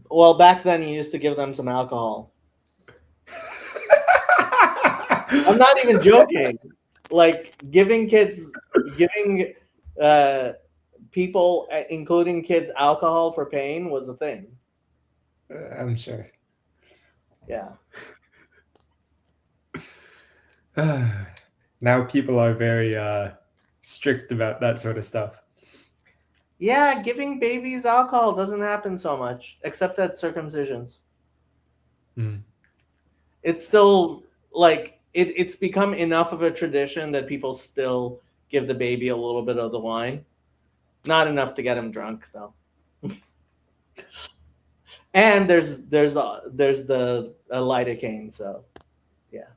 Well, back then you used to give them some alcohol. I'm not even joking. Like giving people, including kids, alcohol for pain was a thing. I'm sure. Yeah. Now people are very strict about that sort of stuff. Yeah, giving babies alcohol doesn't happen so much, except at circumcisions. It's still like it's become enough of a tradition that people still give the baby a little bit of the wine. Not enough to get him drunk, though. And there's the lidocaine, so yeah.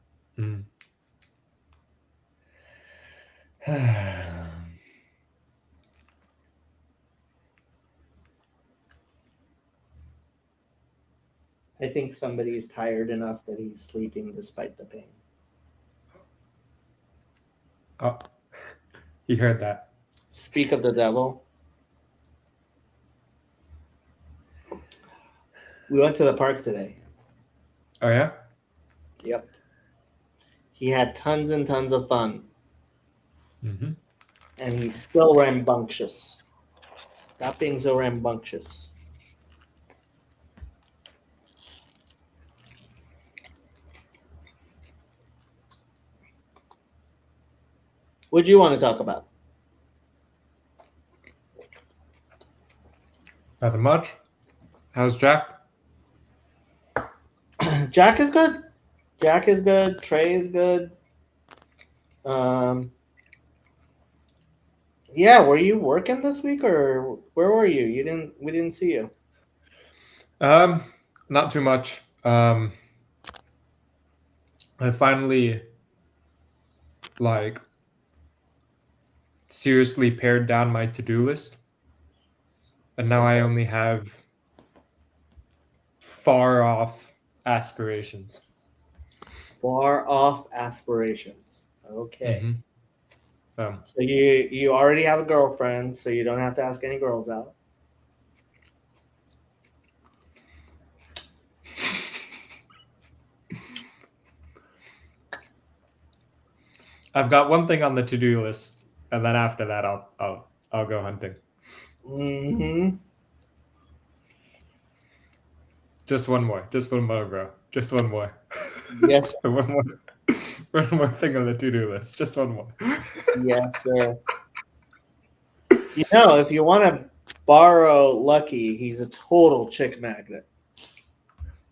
I think somebody's tired enough that he's sleeping despite the pain. Oh, he heard that. Speak of the devil. We went to the park today. Oh, yeah? Yep. He had tons and tons of fun. And he's still rambunctious. Stop being so rambunctious. What do you want to talk about? Nothing much. How's Jack? Jack is good. Jack is good. Trey is good. Yeah, were you working this week or where were you? We didn't see you. Not too much. I finally seriously pared down my to-do list. And now I only have far off aspirations. Far off aspirations. Okay. So you already have a girlfriend, so you don't have to ask any girls out. I've got one thing on the to-do list, and then after that I'll go hunting. Just one more, bro. Just one more. Yes. One more thing on the to-do list. Just one more. Yes, sir. If you want to borrow Lucky, he's a total chick magnet.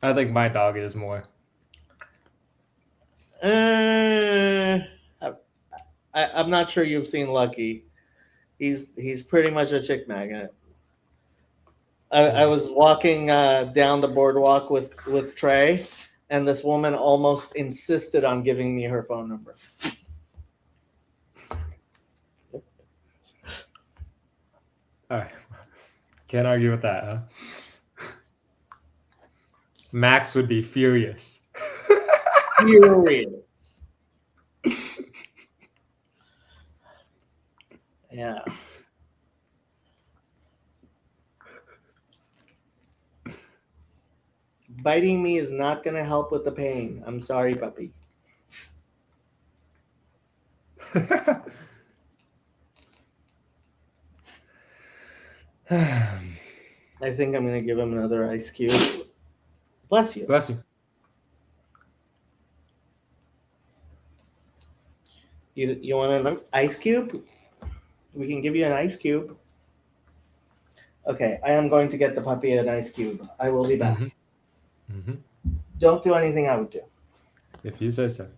I think my dog is more. I'm not sure you've seen Lucky. He's pretty much a chick magnet. I was walking down the boardwalk with Trey, and this woman almost insisted on giving me her phone number. All right. Can't argue with that, huh? Max would be furious. Furious. Yeah. Biting me is not going to help with the pain. I'm sorry, puppy. I think I'm going to give him another ice cube. Bless you. Bless you. You want an ice cube? We can give you an ice cube. Okay, I am going to get the puppy an ice cube. I will be back. Mm-hmm. Don't do anything I would do. If you say so.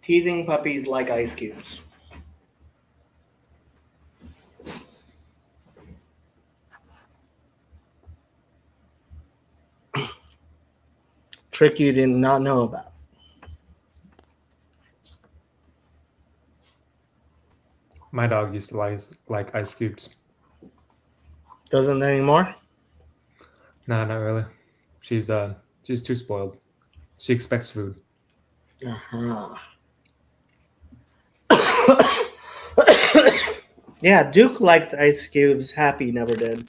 Teething puppies like ice cubes. Trick you did not know about. My dog used to like ice cubes. Doesn't anymore? Nah, not really. She's too spoiled. She expects food. Uh-huh. Yeah, Duke liked ice cubes. Happy never did.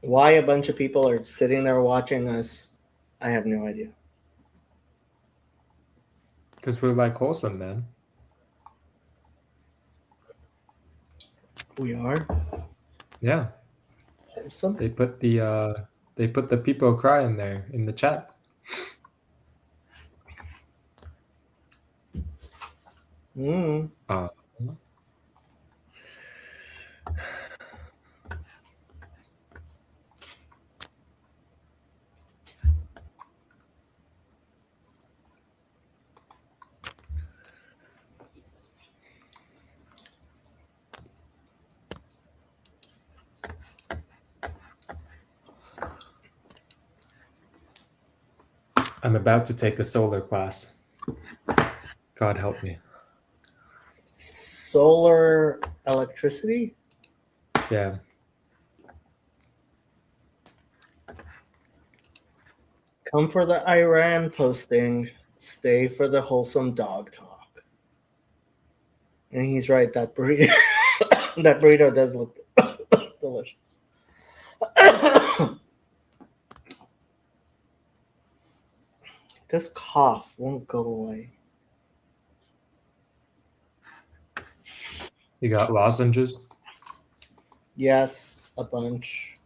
Why a bunch of people are sitting there watching us, I have no idea. Because we're like wholesome, man. We are Yeah. wholesome. They put the people cry in there in the chat. Mm. I'm about to take a solar class. God help me. Solar electricity? Yeah. Come for the Iran posting, stay for the wholesome dog talk. And he's right, that burrito that burrito does look delicious. This cough won't go away. You got lozenges? Yes, a bunch.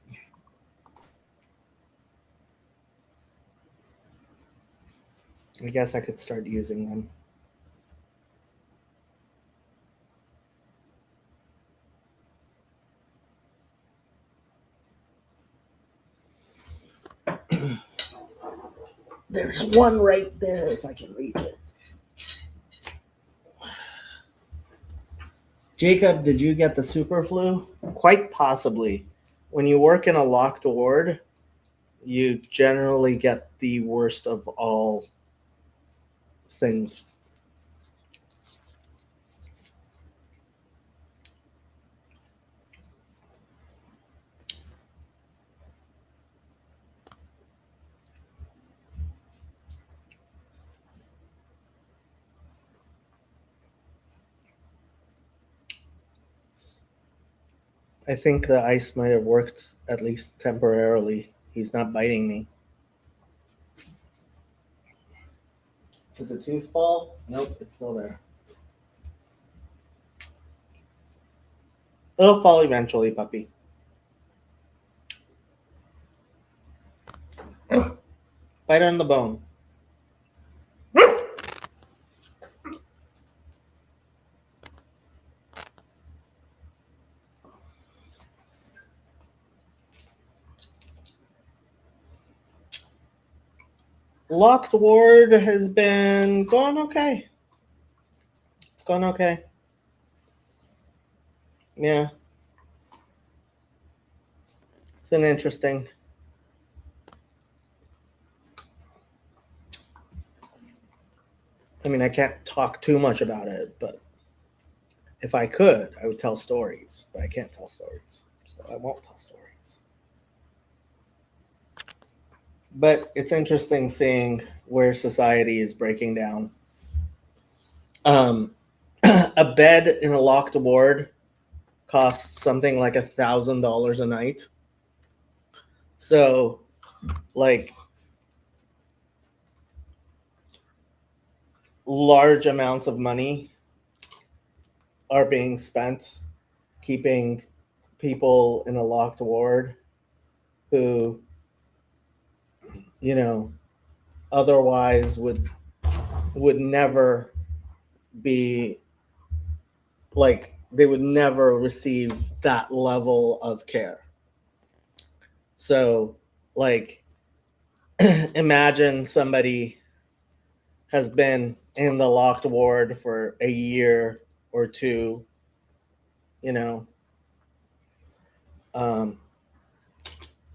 I guess I could start using them. There's one right there if I can reach it. Jacob, did you get the super flu? Quite possibly. When you work in a locked ward, you generally get the worst of all things. I think the ice might have worked at least temporarily. He's not biting me. Did the tooth fall? Nope, it's still there. It'll fall eventually, puppy. Bite on the bone. Locked ward has been going okay. It's going okay. Yeah. It's been interesting. I mean, I can't talk too much about it, but if I could, I would tell stories, but I can't tell stories, so I won't tell stories. But it's interesting seeing where society is breaking down. A bed in a locked ward costs something like $1,000 a night. So, like, large amounts of money are being spent keeping people in a locked ward who, you know, otherwise would never be, like, they would never receive that level of care. So, like, imagine somebody has been in the locked ward for a year or two, you know,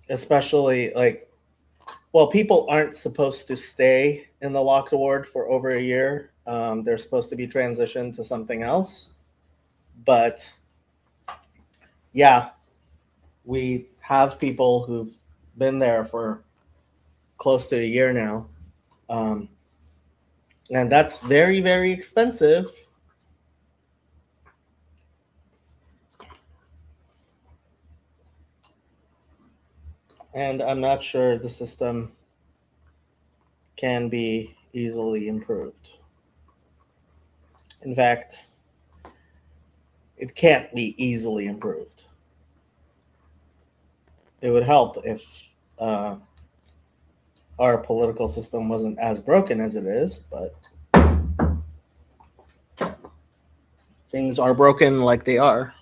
especially like, well, people aren't supposed to stay in the locked ward for over a year. They're supposed to be transitioned to something else. But yeah, we have people who've been there for close to a year now. And that's very, very expensive. And I'm not sure the system can be easily improved. In fact, it can't be easily improved. It would help if our political system wasn't as broken as it is, but things are broken like they are.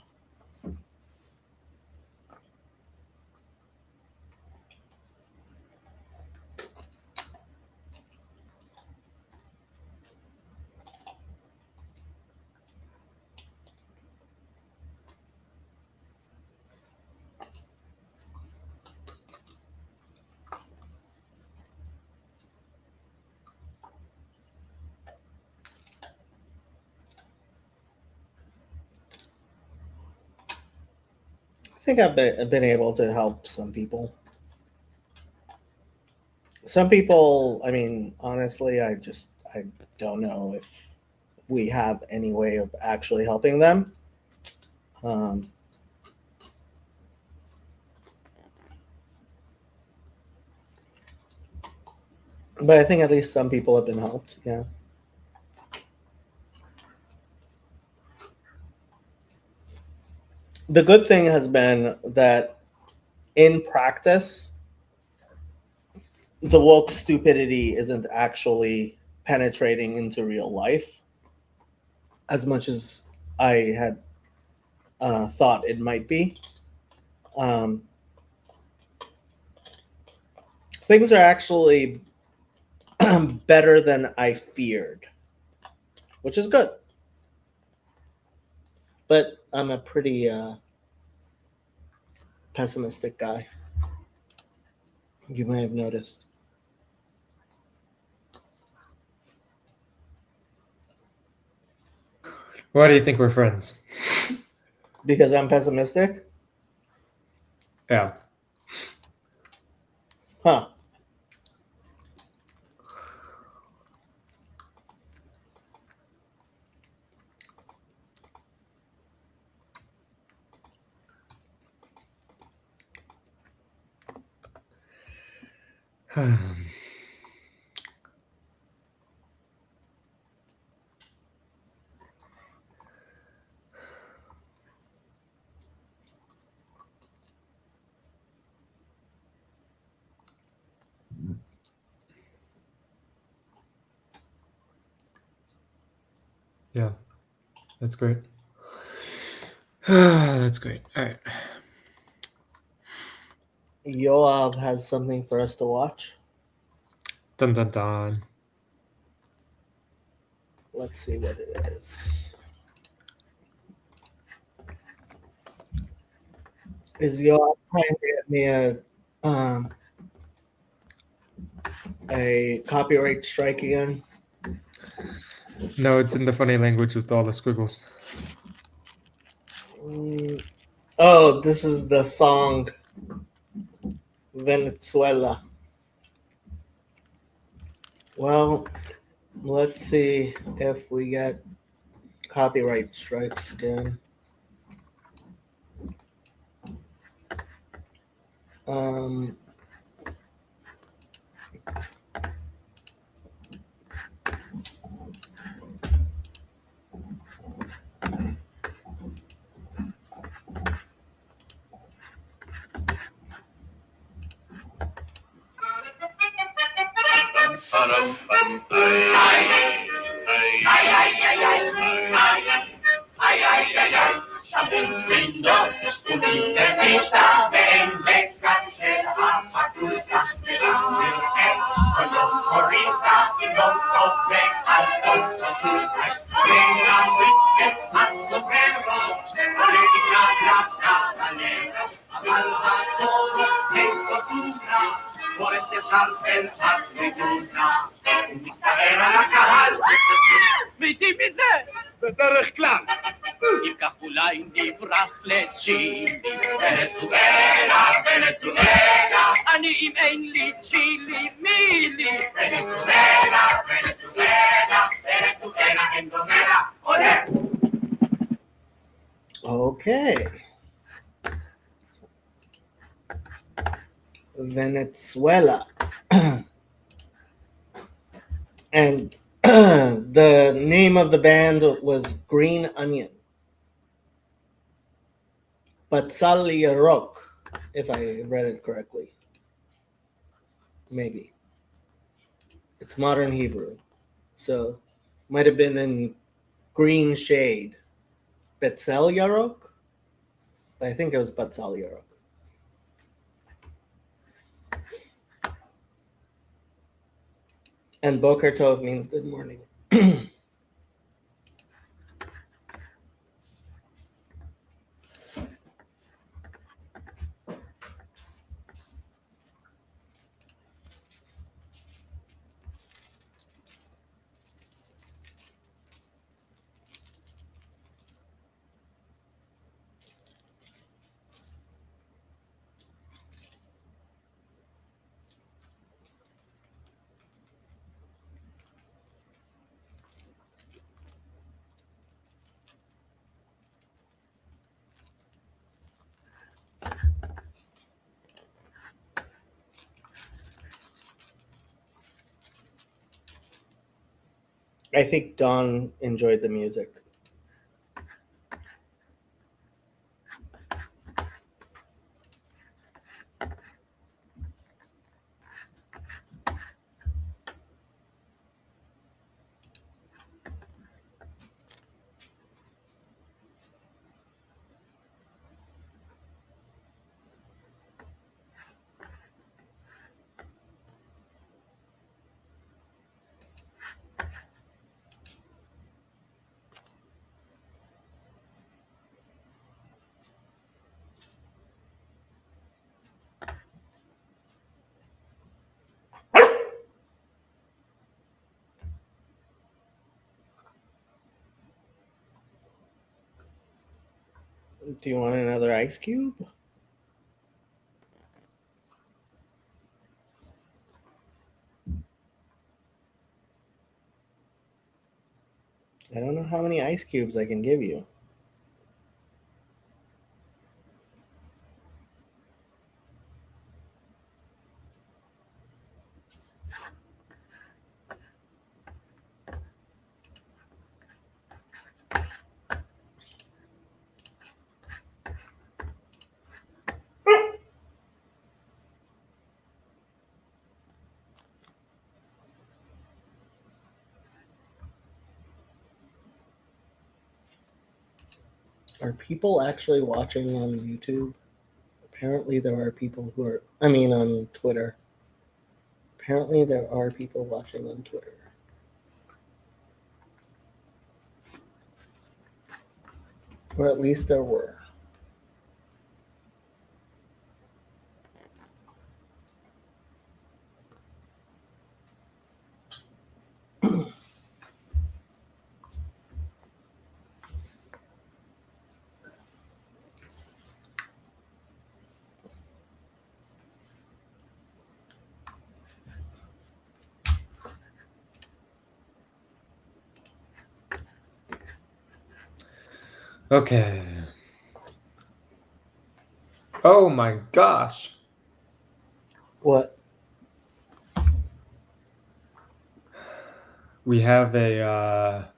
I think I've been able to help some people. Some people, I mean, honestly, I don't know if we have any way of actually helping them. But I think at least some people have been helped. Yeah. The good thing has been that in practice, the woke stupidity isn't actually penetrating into real life as much as I had thought it might be. Things are actually better than I feared, which is good. But I'm a pretty pessimistic guy. You may have noticed. Why do you think we're friends? Because I'm pessimistic? Yeah. Huh. Yeah, that's great. That's great. All right. Yoav has something for us to watch. Dun dun dun. Let's see what it is. Is Yoav trying to get me a copyright strike again? No, it's in the funny language with all the squiggles. Oh, this is the song Venezuela. Well, let's see if we get copyright strikes again. Um, בדרך כלל, ייקח אולי נברח לצ'ילי, ונצואלה, ונצואלה, אני אם אין לי צ'ילי, מילי, ונצואלה, ונצואלה, ונצואלה, אין דומלה, עולה. okay. Venezuela. And the name of the band was Green Onion. Batzali Rock, if I read it correctly. Maybe. It's modern Hebrew. So might have been in green shade. Betzel Yarok? I think it was Batzal Yarok. And Boker Tov means good morning. I think Don enjoyed the music. Do you want another ice cube? I don't know how many ice cubes I can give you. Are people actually watching on YouTube? Apparently, there are people who are. I mean, on Twitter. Apparently, there are people watching on Twitter. Or at least there were. Okay. Oh my gosh. What? We have the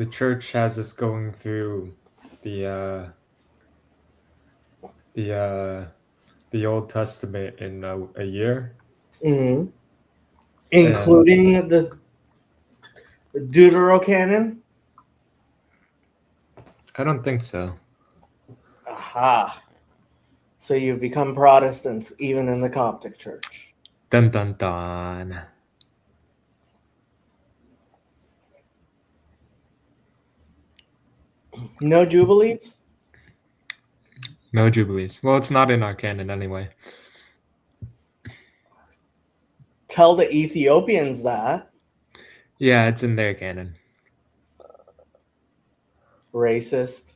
church has us going through the Old Testament in a year. Mm-hmm. Including the Deuterocanon? I don't think so. Aha. So you've become Protestants even in the Coptic Church. Dun dun dun. No Jubilees? No Jubilees. Well, it's not in our canon anyway. Tell the Ethiopians that. Yeah, it's in their canon. Racist.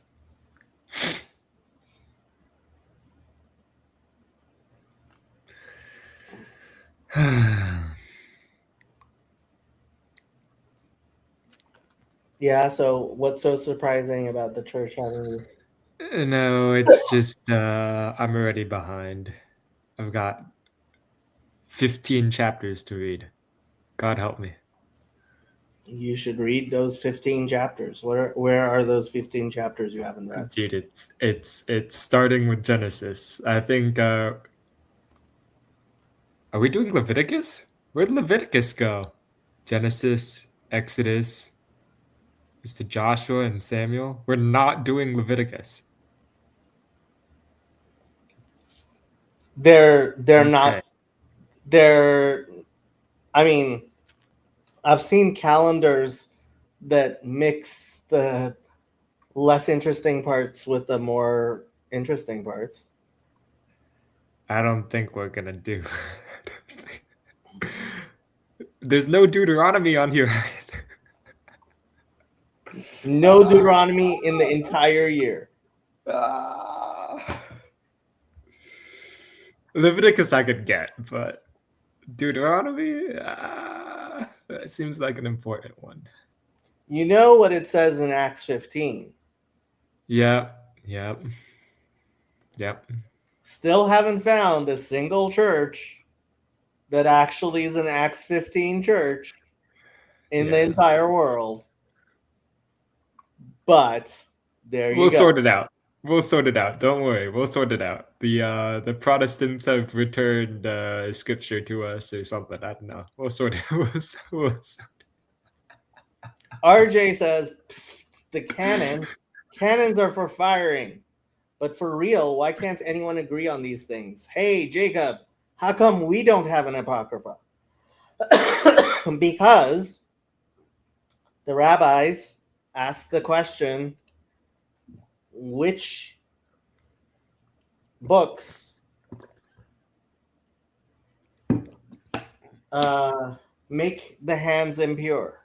Yeah, so what's so surprising about the church having... No, it's just I'm already behind. I've got 15 chapters to read. God help me. You should read those 15 chapters. Where are those 15 chapters you haven't read? Dude, it's starting with Genesis. I think are we doing Leviticus? Where'd Leviticus go? Genesis, Exodus, is to Joshua and Samuel. We're not doing Leviticus. They're Okay. not. I mean, I've seen calendars that mix the less interesting parts with the more interesting parts. I don't think we're gonna do. There's no Deuteronomy on here. No Deuteronomy in the entire year. Leviticus I could get, but Deuteronomy, that seems like an important one. You know what it says in Acts 15. Yep. Still haven't found a single church that actually is an Acts 15 church in the Yeah. entire world. But there you go. We'll sort it out. Don't worry. We'll sort it out. The Protestants have returned scripture to us or something. I don't know. We'll sort it. RJ says the cannons are for firing. But for real, why can't anyone agree on these things? Hey, Jacob, how come we don't have an Apocrypha? Because the rabbis ask the question, which books make the hands impure?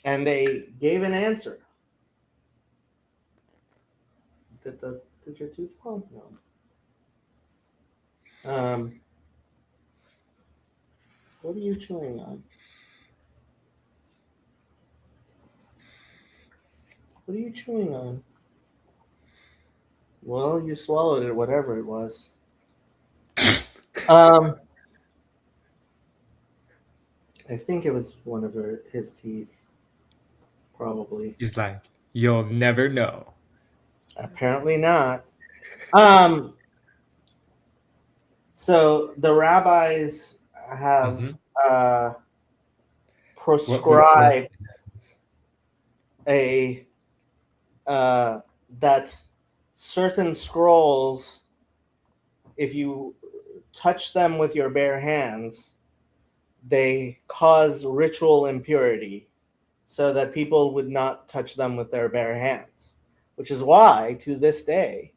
And they gave an answer. Did your tooth fall? No. What are you chewing on? What are you chewing on? Well, you swallowed it, whatever it was. I think it was one of his teeth. Probably. He's like, you'll never know. Apparently not. So the rabbis have prescribe that certain scrolls, if you touch them with your bare hands, they cause ritual impurity, so that people would not touch them with their bare hands. Which is why, to this day,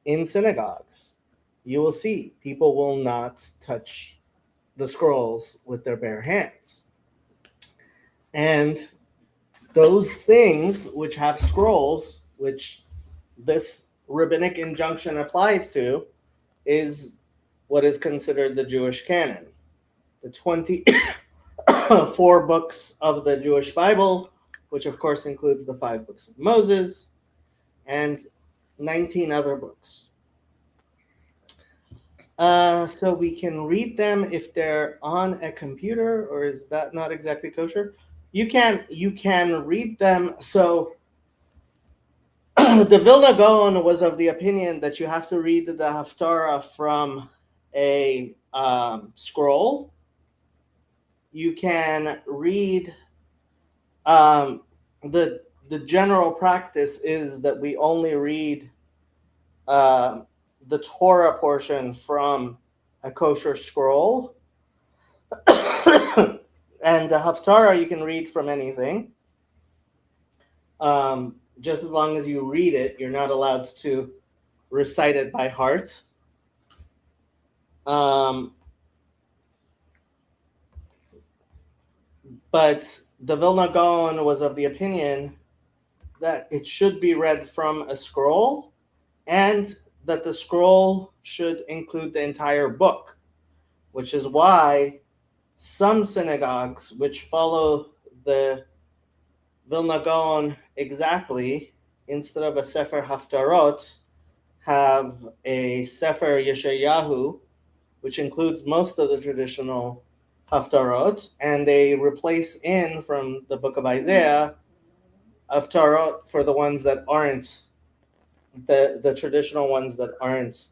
in synagogues, you will see people will not touch the scrolls with their bare hands. And those things which have scrolls, which this rabbinic injunction applies to, is what is considered the Jewish canon. The 24 books of the Jewish Bible, which of course includes the 5 books of Moses, and 19 other books. So we can read them if they're on a computer, or is that not exactly kosher? You can read them. So the Vilna Gaon was of the opinion that you have to read the Haftarah from a scroll. You can read the general practice is that we only read the Torah portion from a kosher scroll. And the Haftarah you can read from anything. Just as long as you read it, you're not allowed to recite it by heart. But the Vilna Gaon was of the opinion that it should be read from a scroll, and that the scroll should include the entire book, which is why some synagogues which follow the Vilna Gaon exactly, instead of a Sefer Haftarot, have a Sefer Yeshayahu, which includes most of the traditional Haftarot, and they replace in from the book of Isaiah Haftarot for the ones that aren't the traditional ones that aren't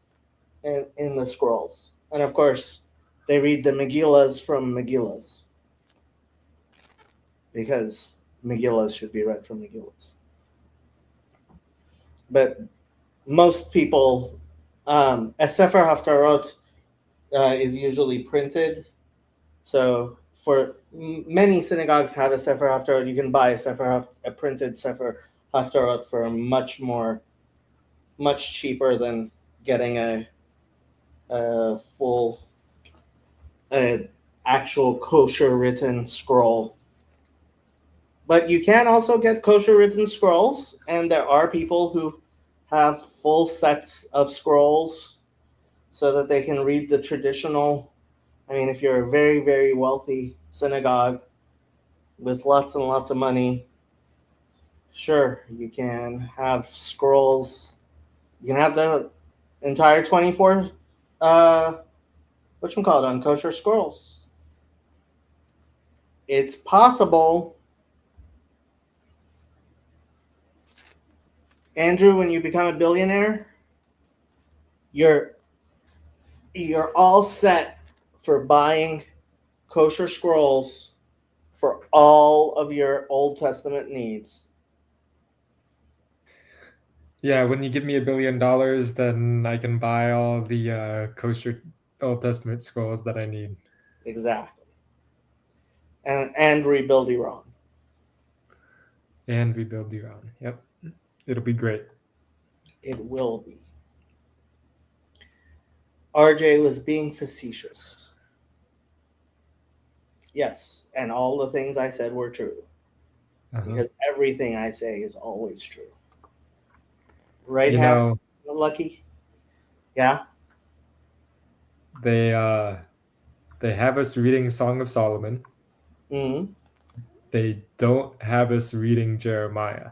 in the scrolls. And of course, they read the Megillas from Megillas, because Megillas should be read from Megillas. But most people, a Sefer Haftarot is usually printed. So for many synagogues have a Sefer Haftarot. You can buy a printed Sefer Haftarot for much cheaper than getting a full actual kosher written scroll. But you can also get kosher written scrolls, and there are people who have full sets of scrolls so that they can read the traditional. I mean, if you're a very, very wealthy synagogue with lots and lots of money, sure, you can have scrolls. You can have the entire 24 on kosher scrolls. It's possible, Andrew, when you become a billionaire, you're all set for buying kosher scrolls for all of your Old Testament needs. Yeah, when you give me $1 billion, then I can buy all the kosher Old Testament scrolls that I need. Exactly. And rebuild Iran. And rebuild Iran. Yep. It'll be great. It will be. RJ was being facetious. Yes, and all the things I said were true. Because everything I say is always true. Right, Lucky? Yeah? They have us reading Song of Solomon. Mm-hmm. They don't have us reading Jeremiah.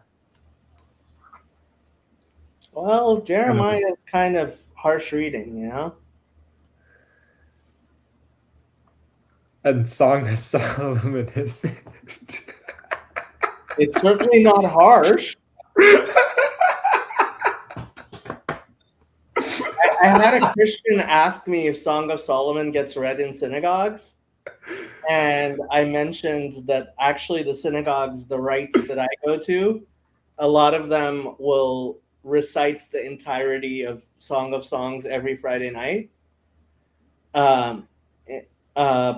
Well, Jeremiah is kind of harsh reading, you know? And Song of Solomon is... It's certainly not harsh. I had a Christian ask me if Song of Solomon gets read in synagogues. and I mentioned that actually the synagogues, the rites that I go to, a lot of them will recite the entirety of Song of Songs every Friday night, um,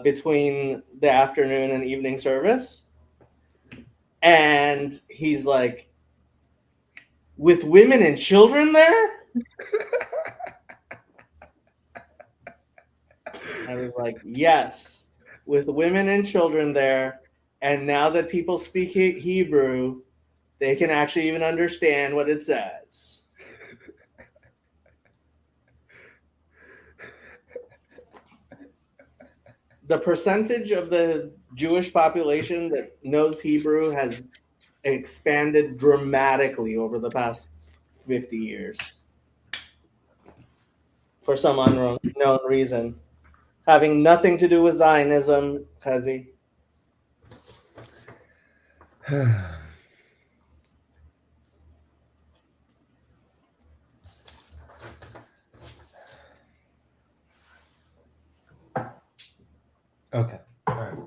between the afternoon and evening service. And he's like, with women and children there? I was like, yes, with women and children there. And now that people speak Hebrew, they can actually even understand what it says. The percentage of the Jewish population that knows Hebrew has expanded dramatically over the past 50 years for some unknown reason, having nothing to do with Zionism, Chazi. Okay. All right.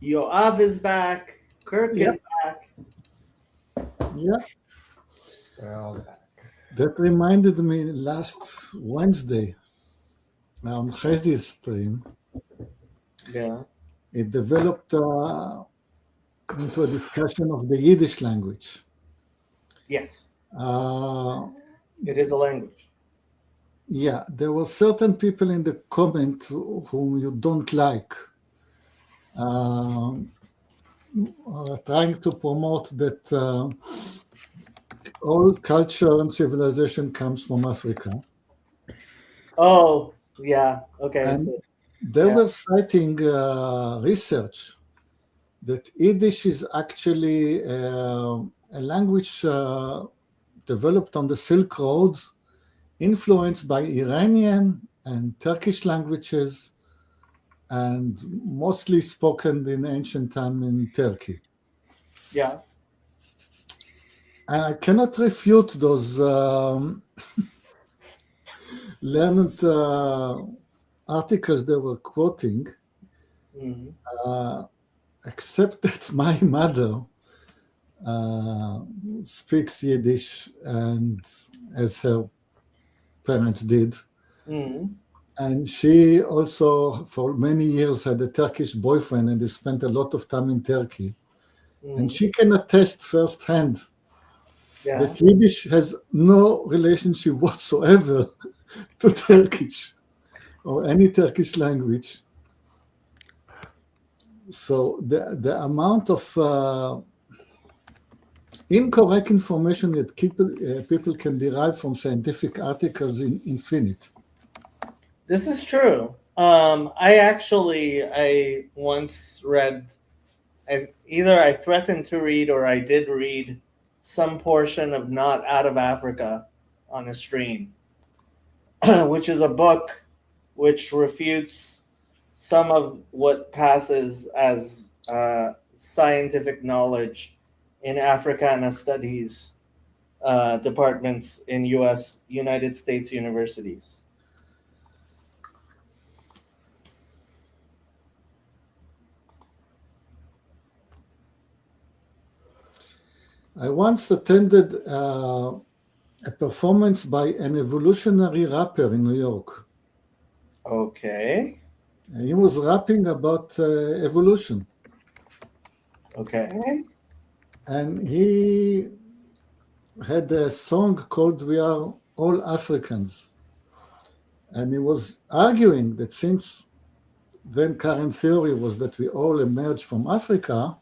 Yoav is back. Kirk is back. Yeah, We're all back. that reminded me last Wednesday on Chazi's stream. Yeah. It developed into a discussion of the Yiddish language. Yes, Uh, it is a language. yeah, there were certain people in the comment whom you don't like, trying to promote that all culture and civilization comes from Africa. Oh, yeah. Okay. And they were citing research that Yiddish is actually a language developed on the Silk Road, influenced by Iranian and Turkish languages, and mostly spoken in ancient time in Turkey. Yeah. And I cannot refute those learned articles they were quoting, except that my mother speaks Yiddish, and as her parents did. And she also, for many years, had a Turkish boyfriend, and they spent a lot of time in Turkey. And she can attest firsthand that Yiddish has no relationship whatsoever to Turkish or any Turkish language. So the amount of incorrect information that people can derive from scientific articles is infinite. This is true. I once read, either I threatened to read or I did read some portion of Not Out of Africa on a stream, which is a book which refutes some of what passes as scientific knowledge in Africana studies departments in United States universities. I once attended a performance by an evolutionary rapper in New York. Okay. And he was rapping about evolution. Okay. And he had a song called We Are All Africans. And he was arguing that since then current theory was that we all emerged from Africa,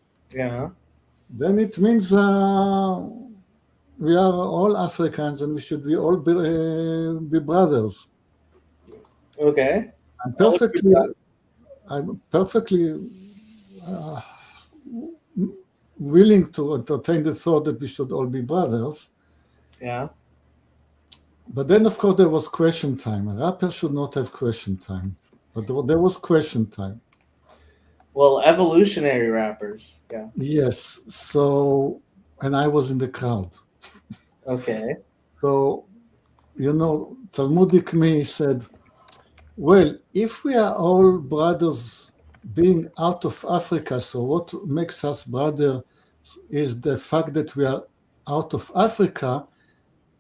then it means we are all Africans and we should all be brothers. Okay. I'm perfectly willing to entertain the thought that we should all be brothers. Yeah. But then, of course, there was question time. A rapper should not have question time. But there was question time. Well, evolutionary rappers. Yeah. Yes. So, and I was in the crowd. Okay. So, Talmudic me said, well, if we are all brothers being out of Africa, so what makes us brothers is the fact that we are out of Africa.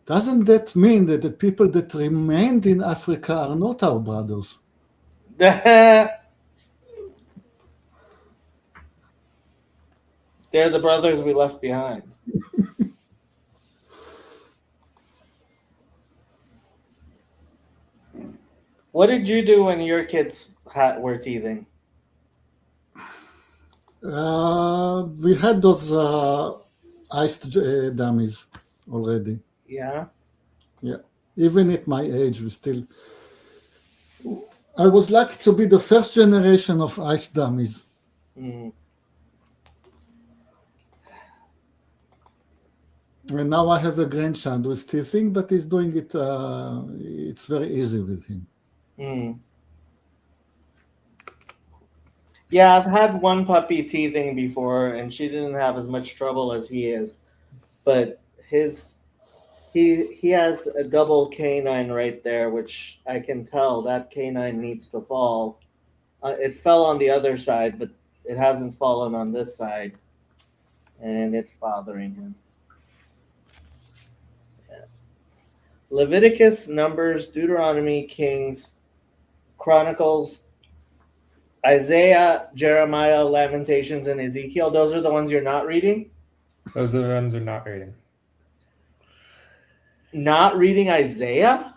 Doesn't that mean that the people that remained in Africa are not our brothers? They're the brothers we left behind. What did you do when your kids were teething? We had those iced dummies already. Yeah. Yeah. Even at my age, we still. I was lucky to be the first generation of ice dummies. Mm. And now I have a grandchild who's teething, but he's doing it. It's very easy with him. Mm. Yeah, I've had one puppy teething before, and she didn't have as much trouble as he is. But he has a double canine right there, which I can tell that canine needs to fall. It fell on the other side, but it hasn't fallen on this side, and it's bothering him. Yeah. Leviticus, Numbers, Deuteronomy, Kings, Chronicles, Isaiah, Jeremiah, Lamentations, and Ezekiel. Those are the ones you're not reading? Those are the ones we're not reading. Not reading Isaiah?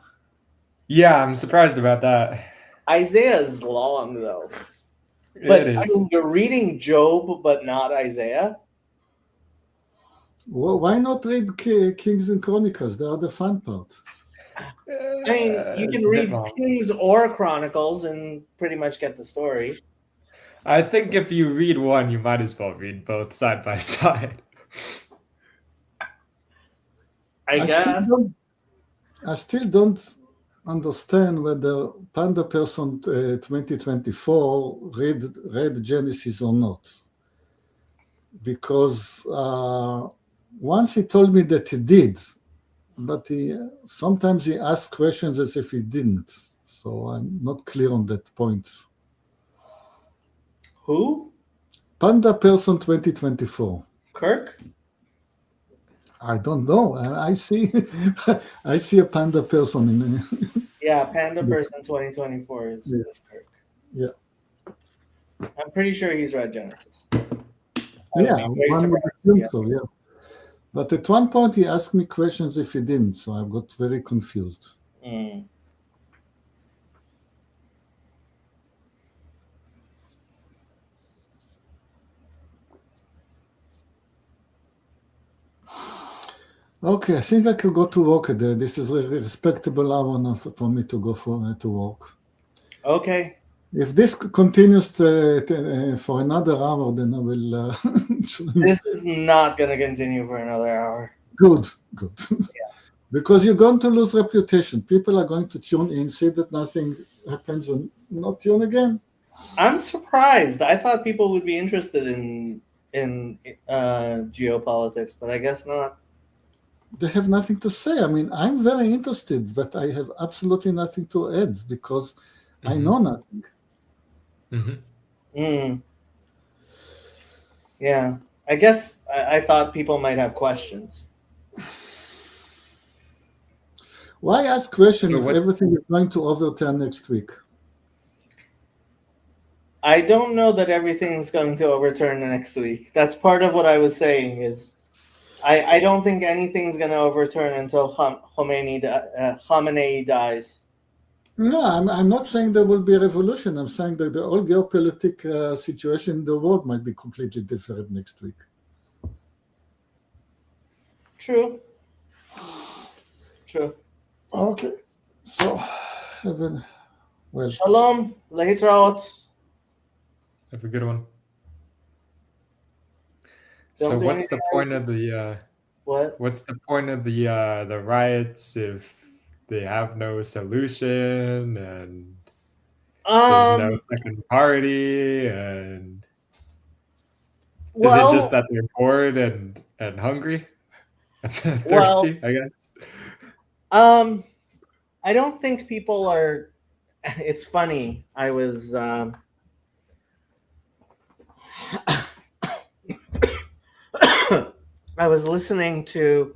Yeah, I'm surprised about that. Isaiah is long, though. But It I is. mean, you're reading Job, but not Isaiah? Well, why not read Kings and Chronicles? They are the fun part. I mean, you It's can a bit read long. Kings or Chronicles and pretty much get the story. I think if you read one, you might as well read both side by side. I guess. I still don't understand whether Panda Person 2024 read Genesis or not. Because once he told me that he did, but sometimes he asks questions as if he didn't. So I'm not clear on that point. Who? Panda Person 2024. Kirk? I don't know. I see I see a Panda Person in Yeah, Panda Person 2024 is Kirk. Yeah. I'm pretty sure he's read Genesis. Yeah, one would assume so, yeah. But at one point he asked me questions if he didn't, so I got very confused. Mm. Okay, I think I could go to work today. This is a respectable hour enough for me to go to work. Okay. If this continues for another hour, then I will. This is not going to continue for another hour. Good. Yeah. Because you're going to lose reputation. People are going to tune in, see that nothing happens, and not tune again. I'm surprised. I thought people would be interested in geopolitics, but I guess not. They have nothing to say. I mean, I'm very interested, but I have absolutely nothing to add because I know nothing. Yeah, I guess I thought people might have questions. Why ask questions if everything is going to overturn next week? I don't know that everything's going to overturn next week. That's part of what I was saying is I don't think anything's going to overturn until Khamenei dies. No, I'm not saying there will be a revolution. I'm saying that the whole geopolitical situation in the world might be completely different next week. True. Okay. So, Shalom. Lehitraot. Have a good one. So what's the point of the what? What's the point of the riots if they have no solution and there's no second party and is it just that they're bored and hungry Thirsty, I guess. I don't think people are. It's funny. I was I was listening to.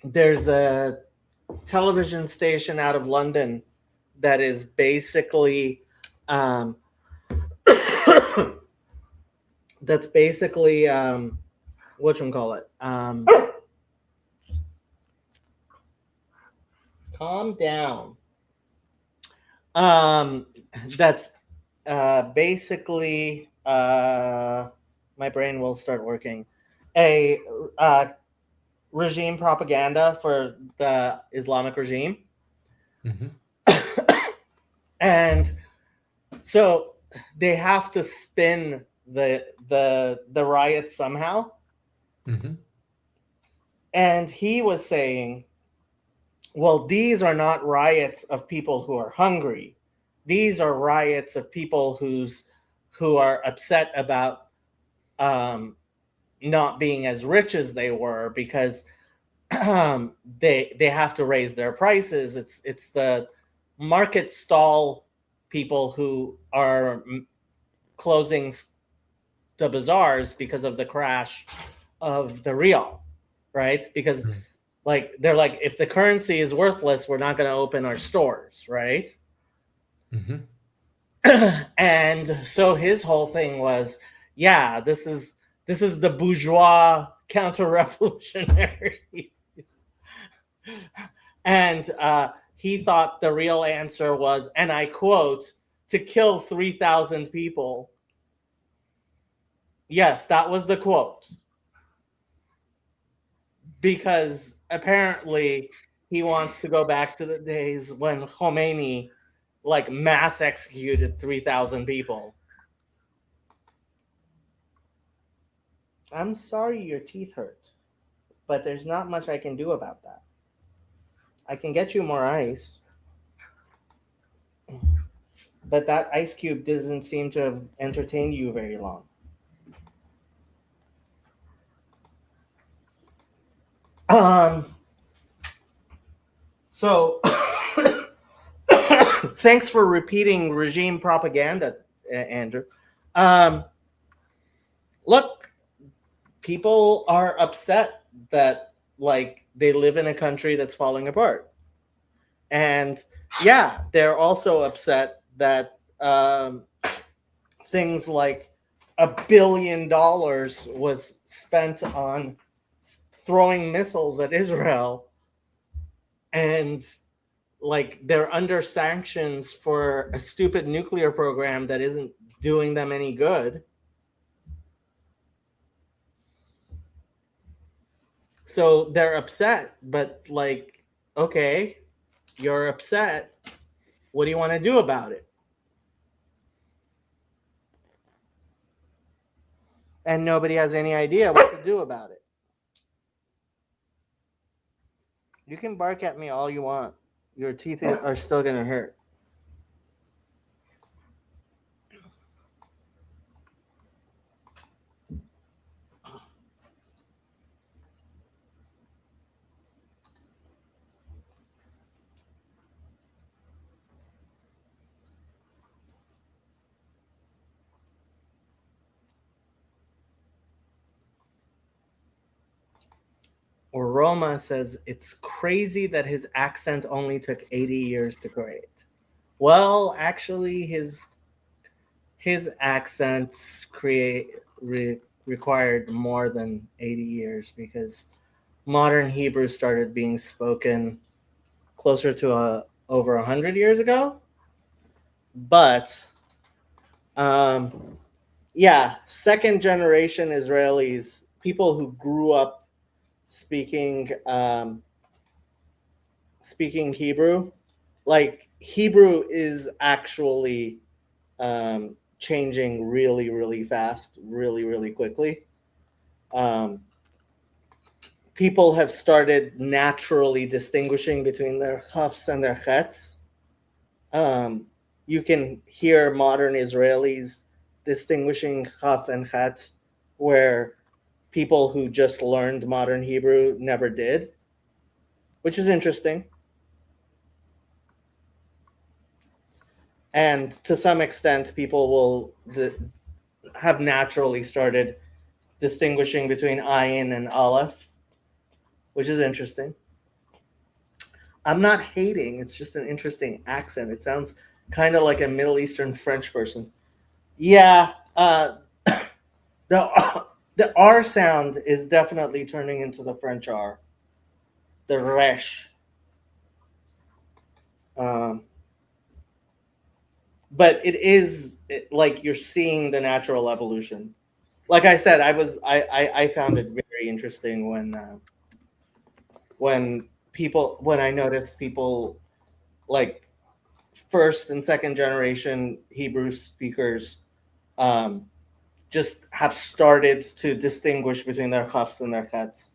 There's a television station out of London that is basically that's basically whatchamacallit. Calm down. That's basically my brain will start working. A regime propaganda for the Islamic regime. And so they have to spin the riots somehow. And he was saying, well, these are not riots of people who are hungry. These are riots of people who are upset about not being as rich as they were because they have to raise their prices. It's the market stall people who are closing the bazaars because of the crash of the real, right? Because like they're like, if the currency is worthless, we're not going to open our stores, right? And so his whole thing was, yeah, this is the bourgeois counter-revolutionaries. And he thought the real answer was, and I quote, to kill 3,000 people. Yes, that was the quote. Because apparently he wants to go back to the days when Khomeini like mass executed 3,000 people. I'm sorry your teeth hurt, but there's not much I can do about that. I can get you more ice, but that ice cube doesn't seem to have entertained you very long. So thanks for repeating regime propaganda, Andrew. Look, people are upset that like they live in a country that's falling apart. And yeah, they're also upset that things like $1 billion was spent on throwing missiles at Israel, and like they're under sanctions for a stupid nuclear program that isn't doing them any good. So they're upset, but like, okay, you're upset. What do you want to do about it? And nobody has any idea what to do about it. You can bark at me all you want. Your teeth are still going to hurt. Or Roma says, it's crazy that his accent only took 80 years to create. Well, actually, his accent required more than 80 years because modern Hebrew started being spoken closer to over 100 years ago. But yeah, second generation Israelis, people who grew up speaking Hebrew, like Hebrew is actually changing really, really fast, really, really quickly. People have started naturally distinguishing between their chafs and their chets. You can hear modern Israelis distinguishing chaf and chet, where people who just learned modern Hebrew never did, which is interesting. And to some extent, people will have naturally started distinguishing between ayin and aleph, which is interesting. I'm not hating, it's just an interesting accent. It sounds kind of like a Middle Eastern French person. Yeah, the R sound is definitely turning into the French R, the resh. But it is like you're seeing the natural evolution. Like I said, I found it very interesting when I noticed people like first and second generation Hebrew speakers just have started to distinguish between their chafs and their chets.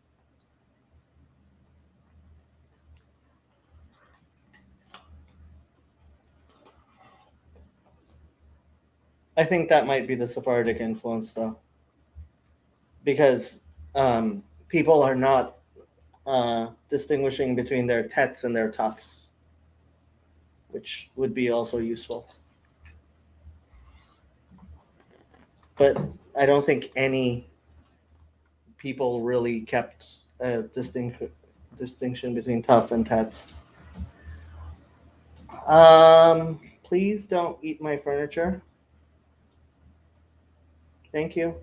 I think that might be the Sephardic influence, though, because people are not distinguishing between their tets and their tufs, which would be also useful. But I don't think any people really kept a distinction between tough and tets. Please don't eat my furniture. Thank you.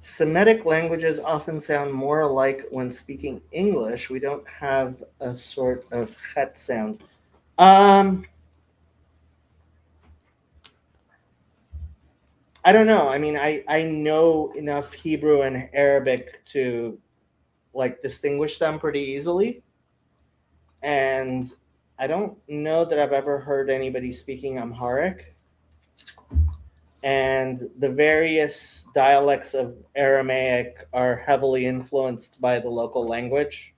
Semitic languages often sound more alike when speaking English. We don't have a sort of chet sound. I don't know. I mean, I know enough Hebrew and Arabic to like distinguish them pretty easily. And I don't know that I've ever heard anybody speaking Amharic. And the various dialects of Aramaic are heavily influenced by the local language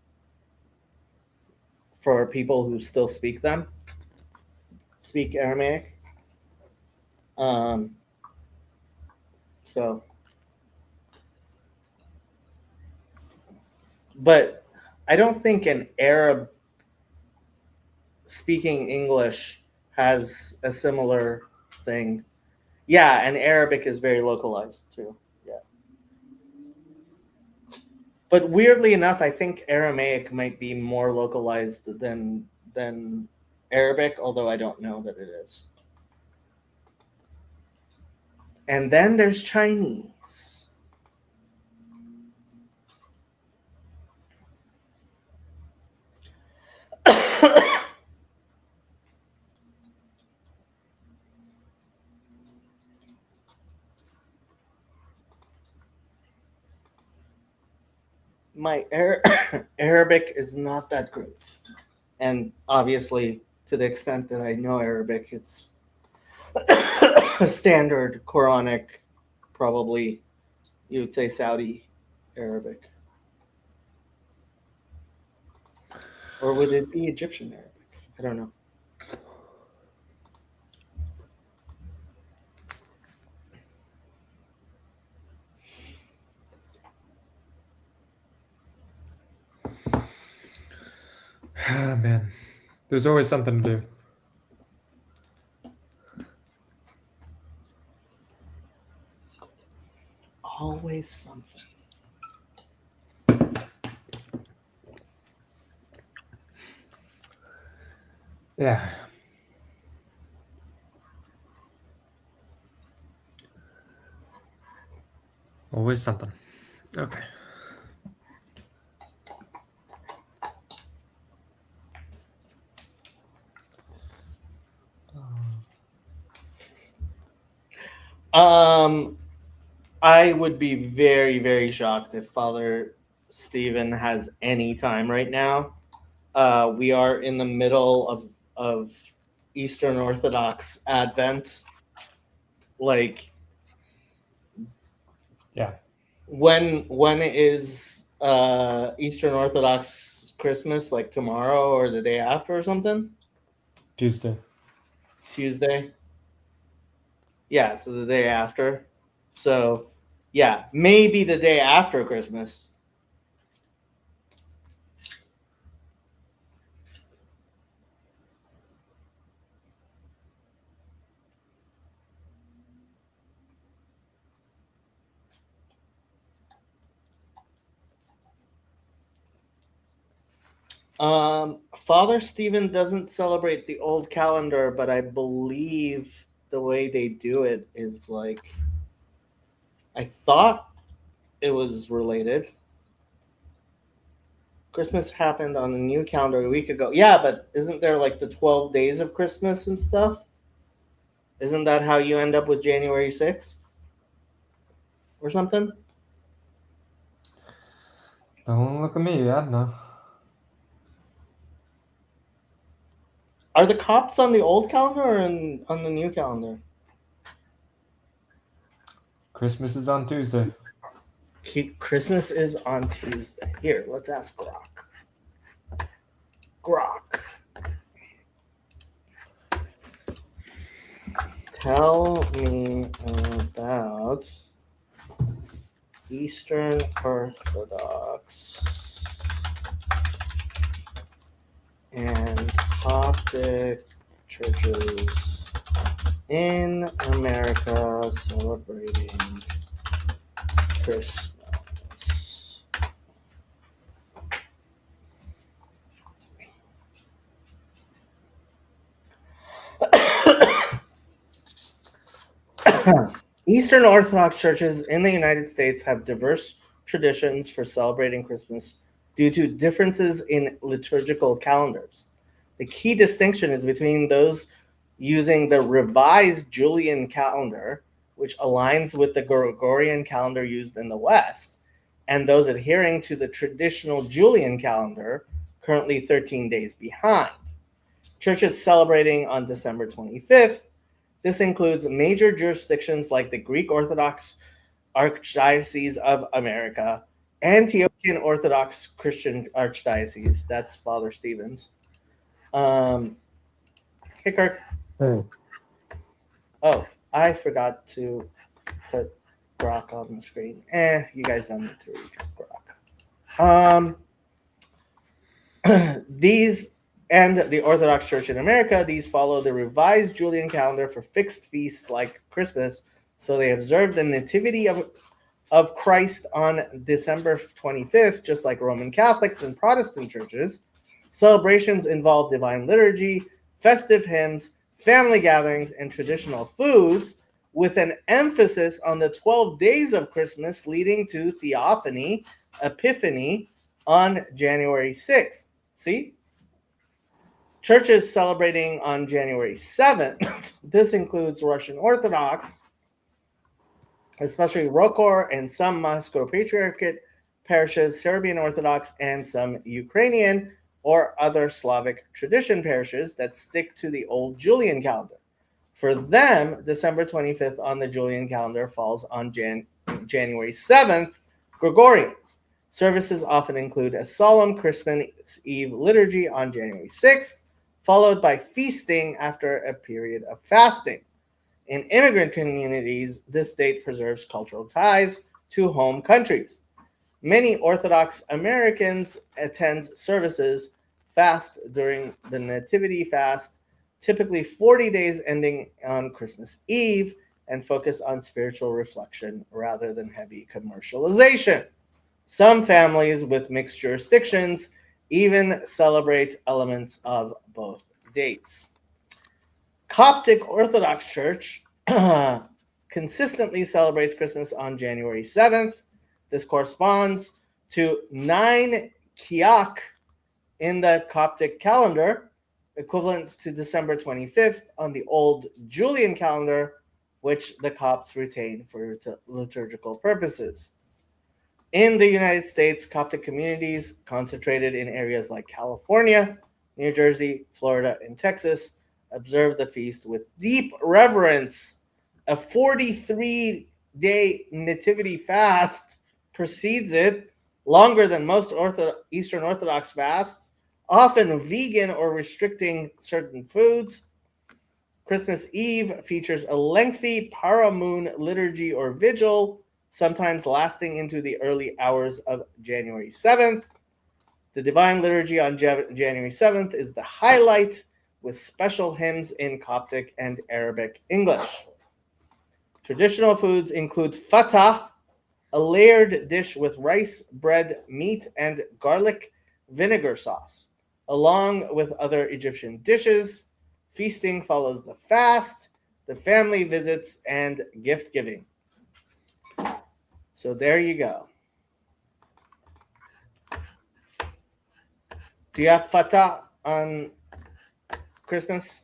for people who still speak Aramaic. But I don't think an Arab speaking English has a similar thing. Yeah, and Arabic is very localized too. Yeah. But weirdly enough, I think Aramaic might be more localized than Arabic, although I don't know that it is. And then there's Chinese. My Arabic is not that great. And obviously, to the extent that I know Arabic, it's a standard Quranic, probably you would say Saudi Arabic. Or would it be Egyptian Arabic? I don't know. Ah, man. There's always something to do. Always something. Yeah. Always something. Okay. I would be very, very shocked if Father Stephen has any time right now. We are in the middle of Eastern Orthodox Advent. Like, yeah. When is Eastern Orthodox Christmas? Like tomorrow or the day after or something? Tuesday. Yeah, so the day after. So, yeah, maybe the day after Christmas. Father Stephen doesn't celebrate the old calendar, but I believe the way they do it is like, I thought it was related. Christmas happened on the new calendar a week ago. Yeah, but isn't there like the 12 days of Christmas and stuff? Isn't that how you end up with January 6th or something? Don't look at me. I don't know. Are the Copts on the old calendar or on the new calendar? Christmas is on Tuesday. Christmas is on Tuesday. Here, let's ask Grok. Grok. Tell me about Eastern Orthodox and Coptic churches in America celebrating Christmas. Eastern Orthodox churches in the United States have diverse traditions for celebrating Christmas due to differences in liturgical calendars. The key distinction is between those using the revised Julian calendar, which aligns with the Gregorian calendar used in the West, and those adhering to the traditional Julian calendar, currently 13 days behind. Churches celebrating on December 25th. This includes major jurisdictions like the Greek Orthodox Archdiocese of America, Antiochian Orthodox Christian Archdiocese, that's Father Stevens. Hey, Kirk. Hey. Oh, I forgot to put Grok on the screen. You guys don't need to read Grok. These and the Orthodox Church in America, these follow the revised Julian calendar for fixed feasts like Christmas, so they observe the nativity of Christ on December 25th, just like Roman Catholics and Protestant churches. Celebrations involve divine liturgy, festive hymns, family gatherings, and traditional foods, with an emphasis on the 12 days of Christmas leading to Theophany, Epiphany, on January 6th. See? Churches celebrating on January 7th, this includes Russian Orthodox, especially Rokor and some Moscow Patriarchate parishes, Serbian Orthodox, and some Ukrainian or other Slavic tradition parishes that stick to the old Julian calendar. For them, December 25th on the Julian calendar falls on January 7th, Gregorian. Services often include a solemn Christmas Eve liturgy on January 6th, followed by feasting after a period of fasting. In immigrant communities, this date preserves cultural ties to home countries. Many Orthodox Americans attend services, fast during the Nativity fast, typically 40 days ending on Christmas Eve, and focus on spiritual reflection rather than heavy commercialization. Some families with mixed jurisdictions even celebrate elements of both dates. Coptic Orthodox Church consistently celebrates Christmas on January 7th. This corresponds to 9 Kiak in the Coptic calendar, equivalent to December 25th on the old Julian calendar, which the Copts retain for liturgical purposes. In the United States, Coptic communities concentrated in areas like California, New Jersey, Florida, and Texas observe the feast with deep reverence. A 43-day nativity fast precedes it, longer than most Eastern Orthodox fasts, often vegan or restricting certain foods. Christmas Eve features a lengthy paramoon liturgy or vigil, sometimes lasting into the early hours of January 7th. The Divine Liturgy on January 7th is the highlight, with special hymns in Coptic and Arabic English. Traditional foods include fatah, a layered dish with rice, bread, meat, and garlic vinegar sauce. Along with other Egyptian dishes, feasting follows the fast, the family visits, and gift giving. So there you go. Do you have fatah on Christmas?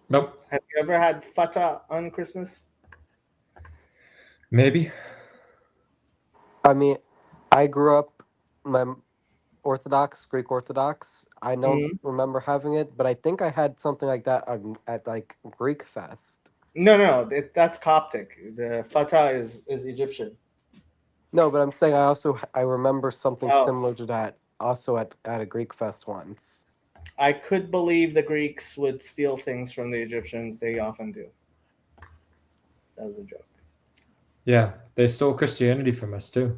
Nope. Have you ever had fatah on Christmas? Maybe. I mean, I grew up Greek Orthodox. I don't remember having it, but I think I had something like that at like Greek Fest. No, that's Coptic. The fatah is Egyptian. No, but I'm saying I remember something similar to that also at a Greek Fest once. I could believe the Greeks would steal things from the Egyptians. They often do. That was a joke. Yeah, they stole Christianity from us too.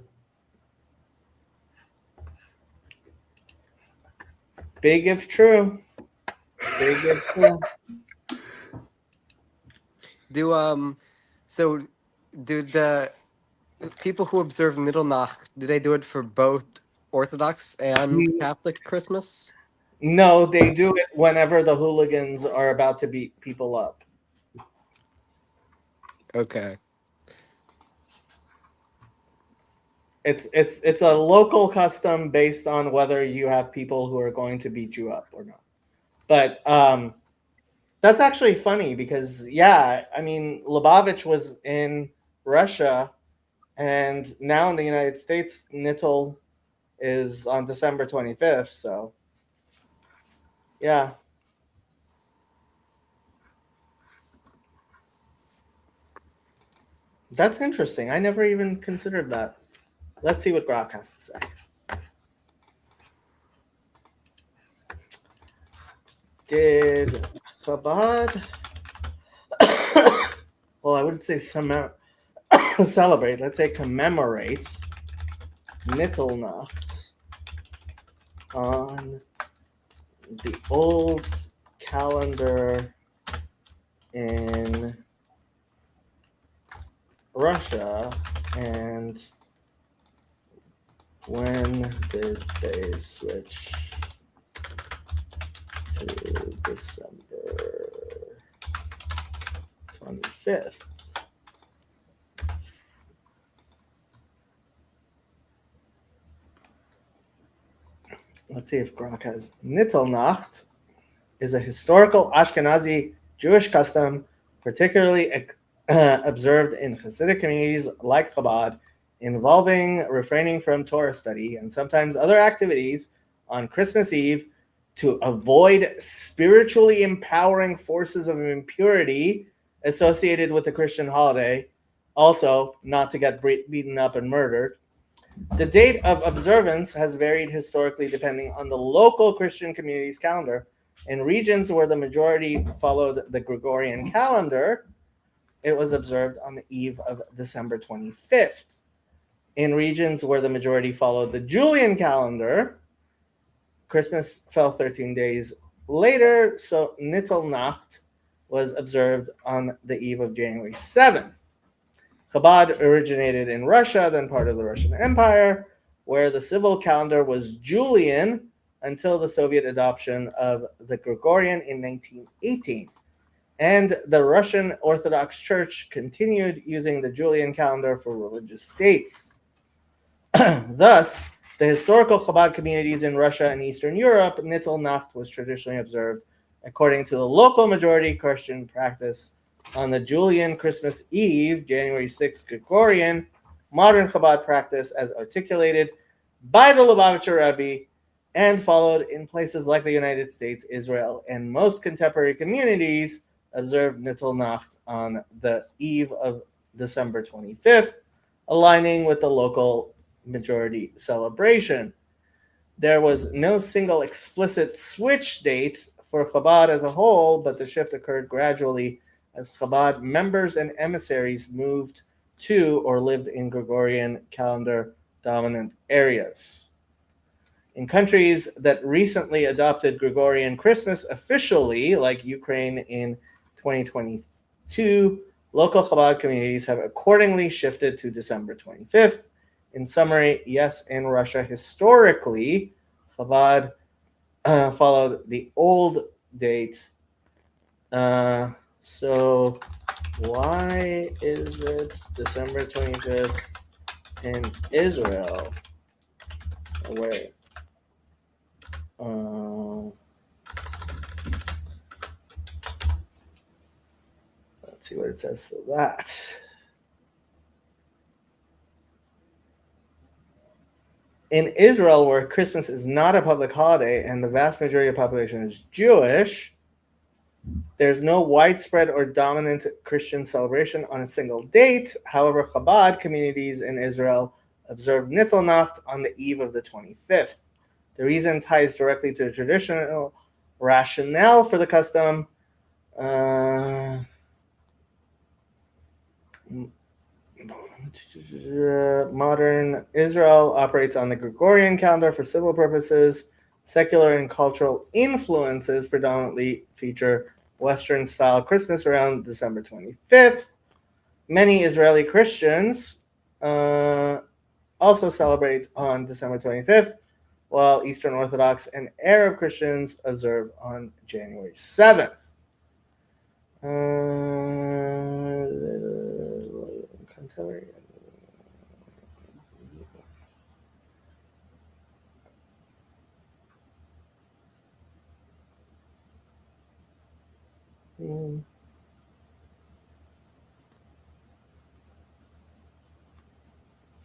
Big if true. Big if true. So do the people who observe Mitternacht, do they do it for both Orthodox and Catholic Christmas? No, they do it whenever the hooligans are about to beat people up. Okay. It's a local custom based on whether you have people who are going to beat you up or not. But that's actually funny because, yeah, I mean, Lubavitch was in Russia, and now in the United States, Nittel is on December 25th. So, yeah. That's interesting. I never even considered that. Let's see what Grok has to say. Did Chabad? Well, I wouldn't say celebrate. Let's say commemorate Nittelnacht on the old calendar in Russia, and when did they switch to December 25th? Let's see if Grok has. Nittelnacht is a historical Ashkenazi Jewish custom, particularly observed in Hasidic communities like Chabad, involving refraining from Torah study and sometimes other activities on Christmas Eve to avoid spiritually empowering forces of impurity associated with the Christian holiday, also not to get beaten up and murdered. The date of observance has varied historically depending on the local Christian community's calendar. In regions where the majority followed the Gregorian calendar, it was observed on the eve of December 25th. In regions where the majority followed the Julian calendar, Christmas fell 13 days later, so Nittelnacht was observed on the eve of January 7th. Chabad originated in Russia, then part of the Russian Empire, where the civil calendar was Julian until the Soviet adoption of the Gregorian in 1918. And the Russian Orthodox Church continued using the Julian calendar for religious states. Thus, the historical Chabad communities in Russia and Eastern Europe, Nittelnacht was traditionally observed according to the local majority Christian practice on the Julian Christmas Eve, January 6th Gregorian, modern Chabad practice as articulated by the Lubavitcher Rebbe and followed in places like the United States, Israel, and most contemporary communities observe Nittelnacht on the eve of December 25th, aligning with the local majority celebration. There was no single explicit switch date for Chabad as a whole, but the shift occurred gradually as Chabad members and emissaries moved to or lived in Gregorian calendar dominant areas. In countries that recently adopted Gregorian Christmas officially, like Ukraine in 2022, local Chabad communities have accordingly shifted to December 25th. In summary, yes, in Russia, historically, Chabad followed the old date. So why is it December 25th in Israel? Oh, wait. Let's see what it says to that. In Israel, where Christmas is not a public holiday and the vast majority of the population is Jewish, there's no widespread or dominant Christian celebration on a single date. However, Chabad communities in Israel observe Nittel Nacht on the eve of the 25th. The reason ties directly to the traditional rationale for the custom. Modern Israel operates on the Gregorian calendar for civil purposes. Secular and cultural influences predominantly feature Western-style Christmas around December 25th. Many Israeli Christians also celebrate on December 25th, while Eastern Orthodox and Arab Christians observe on January 7th.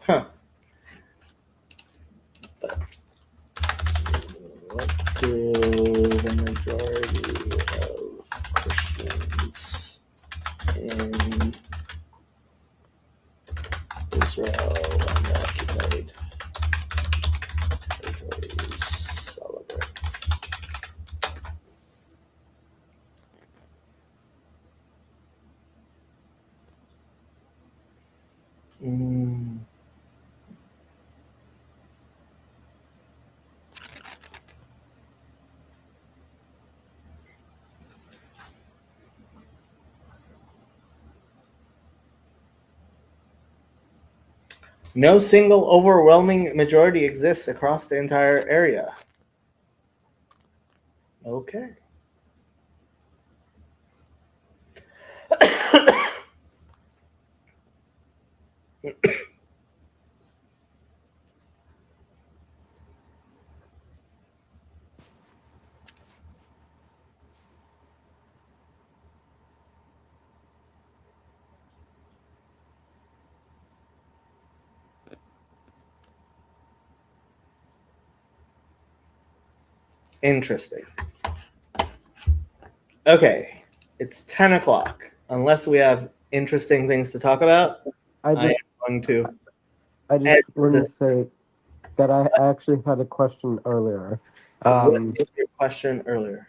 Huh. But what do the majority of Christians in Israel and occupied territories celebrate? No single overwhelming majority exists across the entire area. Okay. Interesting. Okay, it's 10 o'clock. Unless we have interesting things to talk about, I am going to. I just want to say that I actually had a question earlier. What was your question earlier?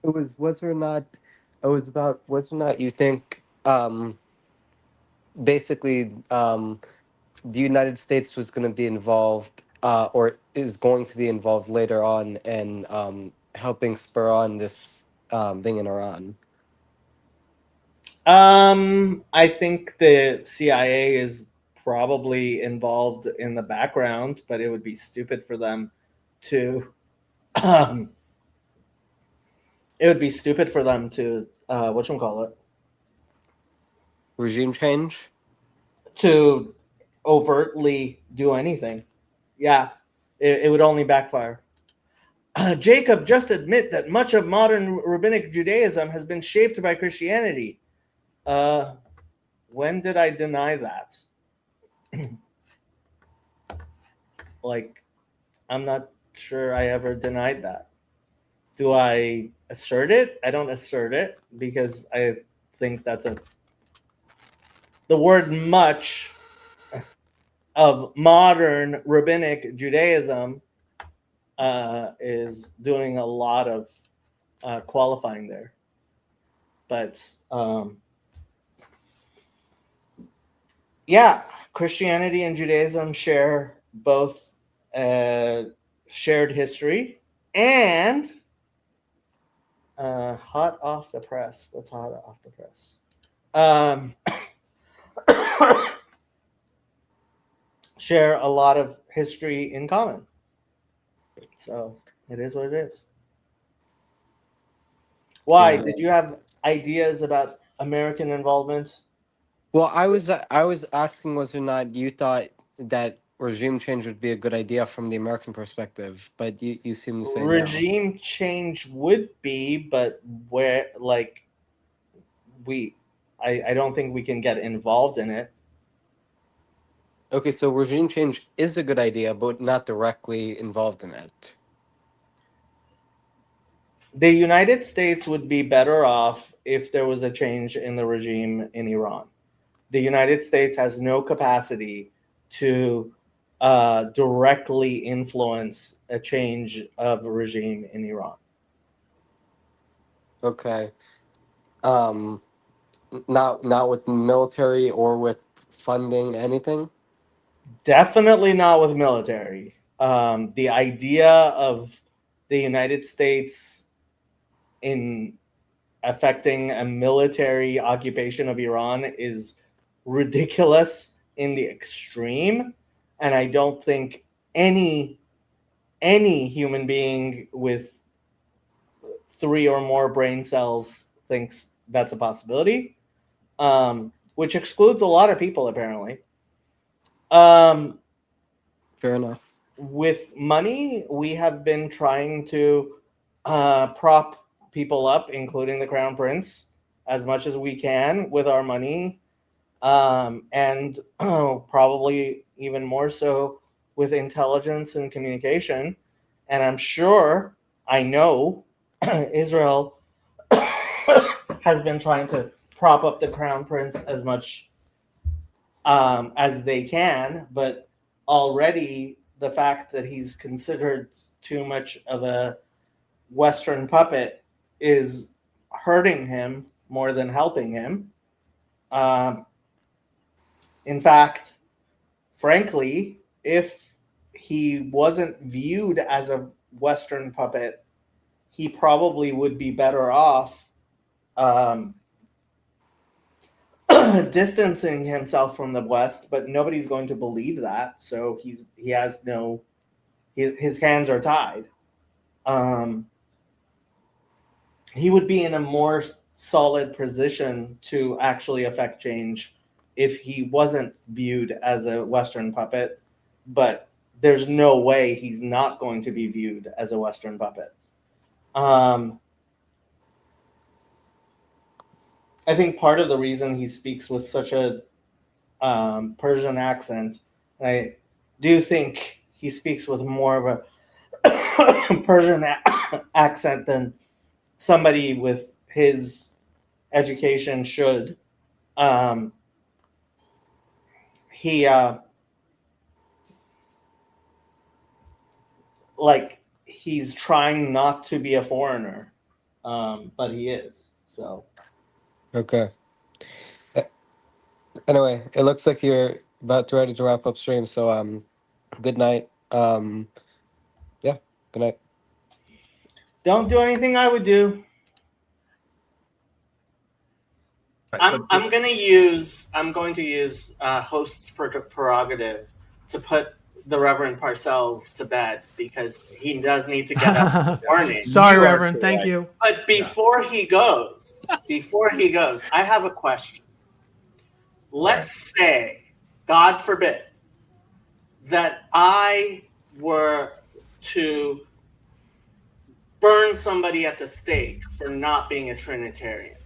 It was whether or not you think basically the United States was going to be involved or is going to be involved later on in helping spur on this thing in Iran. I think the CIA is probably involved in the background, but it would be stupid for them to whatchamacallit, Regime change? to overtly do anything. Yeah, it would only backfire. Jacob, just admit that much of modern rabbinic Judaism has been shaped by Christianity. When did I deny that? Like, I'm not sure I ever denied that. Do I assert it? I don't assert it because I think that's the word much of modern rabbinic Judaism is doing a lot of qualifying there. But yeah, Christianity and Judaism share both shared history and hot off the press. What's hot off the press? Share a lot of history in common. So it is what it is. Why? Yeah. Did you have ideas about American involvement? Well, I was asking whether or not you thought that regime change would be a good idea from the American perspective, but you seem to say no. Regime change would be, but where, like, I don't think we can get involved in it. Okay, so regime change is a good idea, but not directly involved in it. The United States would be better off if there was a change in the regime in Iran. The United States has no capacity to directly influence a change of regime in Iran. Okay. Not with military or with funding, anything? Definitely not with military. The idea of the United States in affecting a military occupation of Iran is ridiculous in the extreme, and I don't think any human being with 3 or more brain cells thinks that's a possibility, which excludes a lot of people apparently. Fair enough. With money, we have been trying to prop people up, including the Crown Prince, as much as we can with our money, and probably even more so with intelligence and communication. And I'm sure, I know, Israel has been trying to prop up the Crown Prince as much as they can, but already the fact that he's considered too much of a Western puppet is hurting him more than helping him. In fact, frankly, if he wasn't viewed as a Western puppet, he probably would be better off distancing himself from the West, but nobody's going to believe that. So his hands are tied. He would be in a more solid position to actually affect change if he wasn't viewed as a Western puppet, but there's no way he's not going to be viewed as a Western puppet. I think part of the reason he speaks with such a Persian accent, I do think he speaks with more of a Persian accent than somebody with his education should. He's trying not to be a foreigner, but he is. So. Okay. Anyway, it looks like you're about ready to wrap up stream. So good night. Yeah. Good night. Don't do anything I would do. I'm going to use host's prerogative to put the Reverend Parcells to bed because he does need to get up in the morning. Sorry, Reverend. Thank you. But before he goes, I have a question. Let's say, God forbid, that I were to burn somebody at the stake for not being a Trinitarian.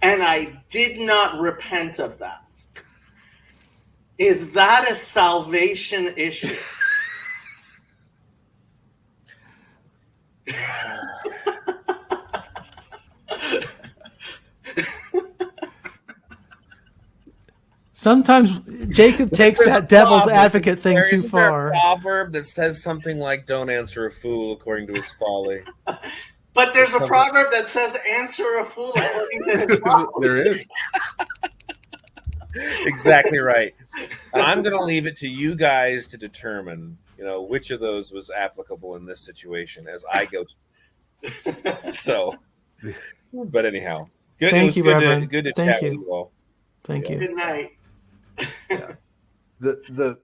And I did not repent of that. Is that a salvation issue? Sometimes Jacob takes that devil's advocate thing too far. There a proverb that says something like, "Don't answer a fool according to his folly." But there's a proverb that says, "Answer a fool according to his folly." There is. Exactly right. I'm going to leave it to you guys to determine, which of those was applicable in this situation as I go. So, but anyhow, good. Thank It was you, good Reverend. to Thank chat you. with you all. Thank you. Good night. The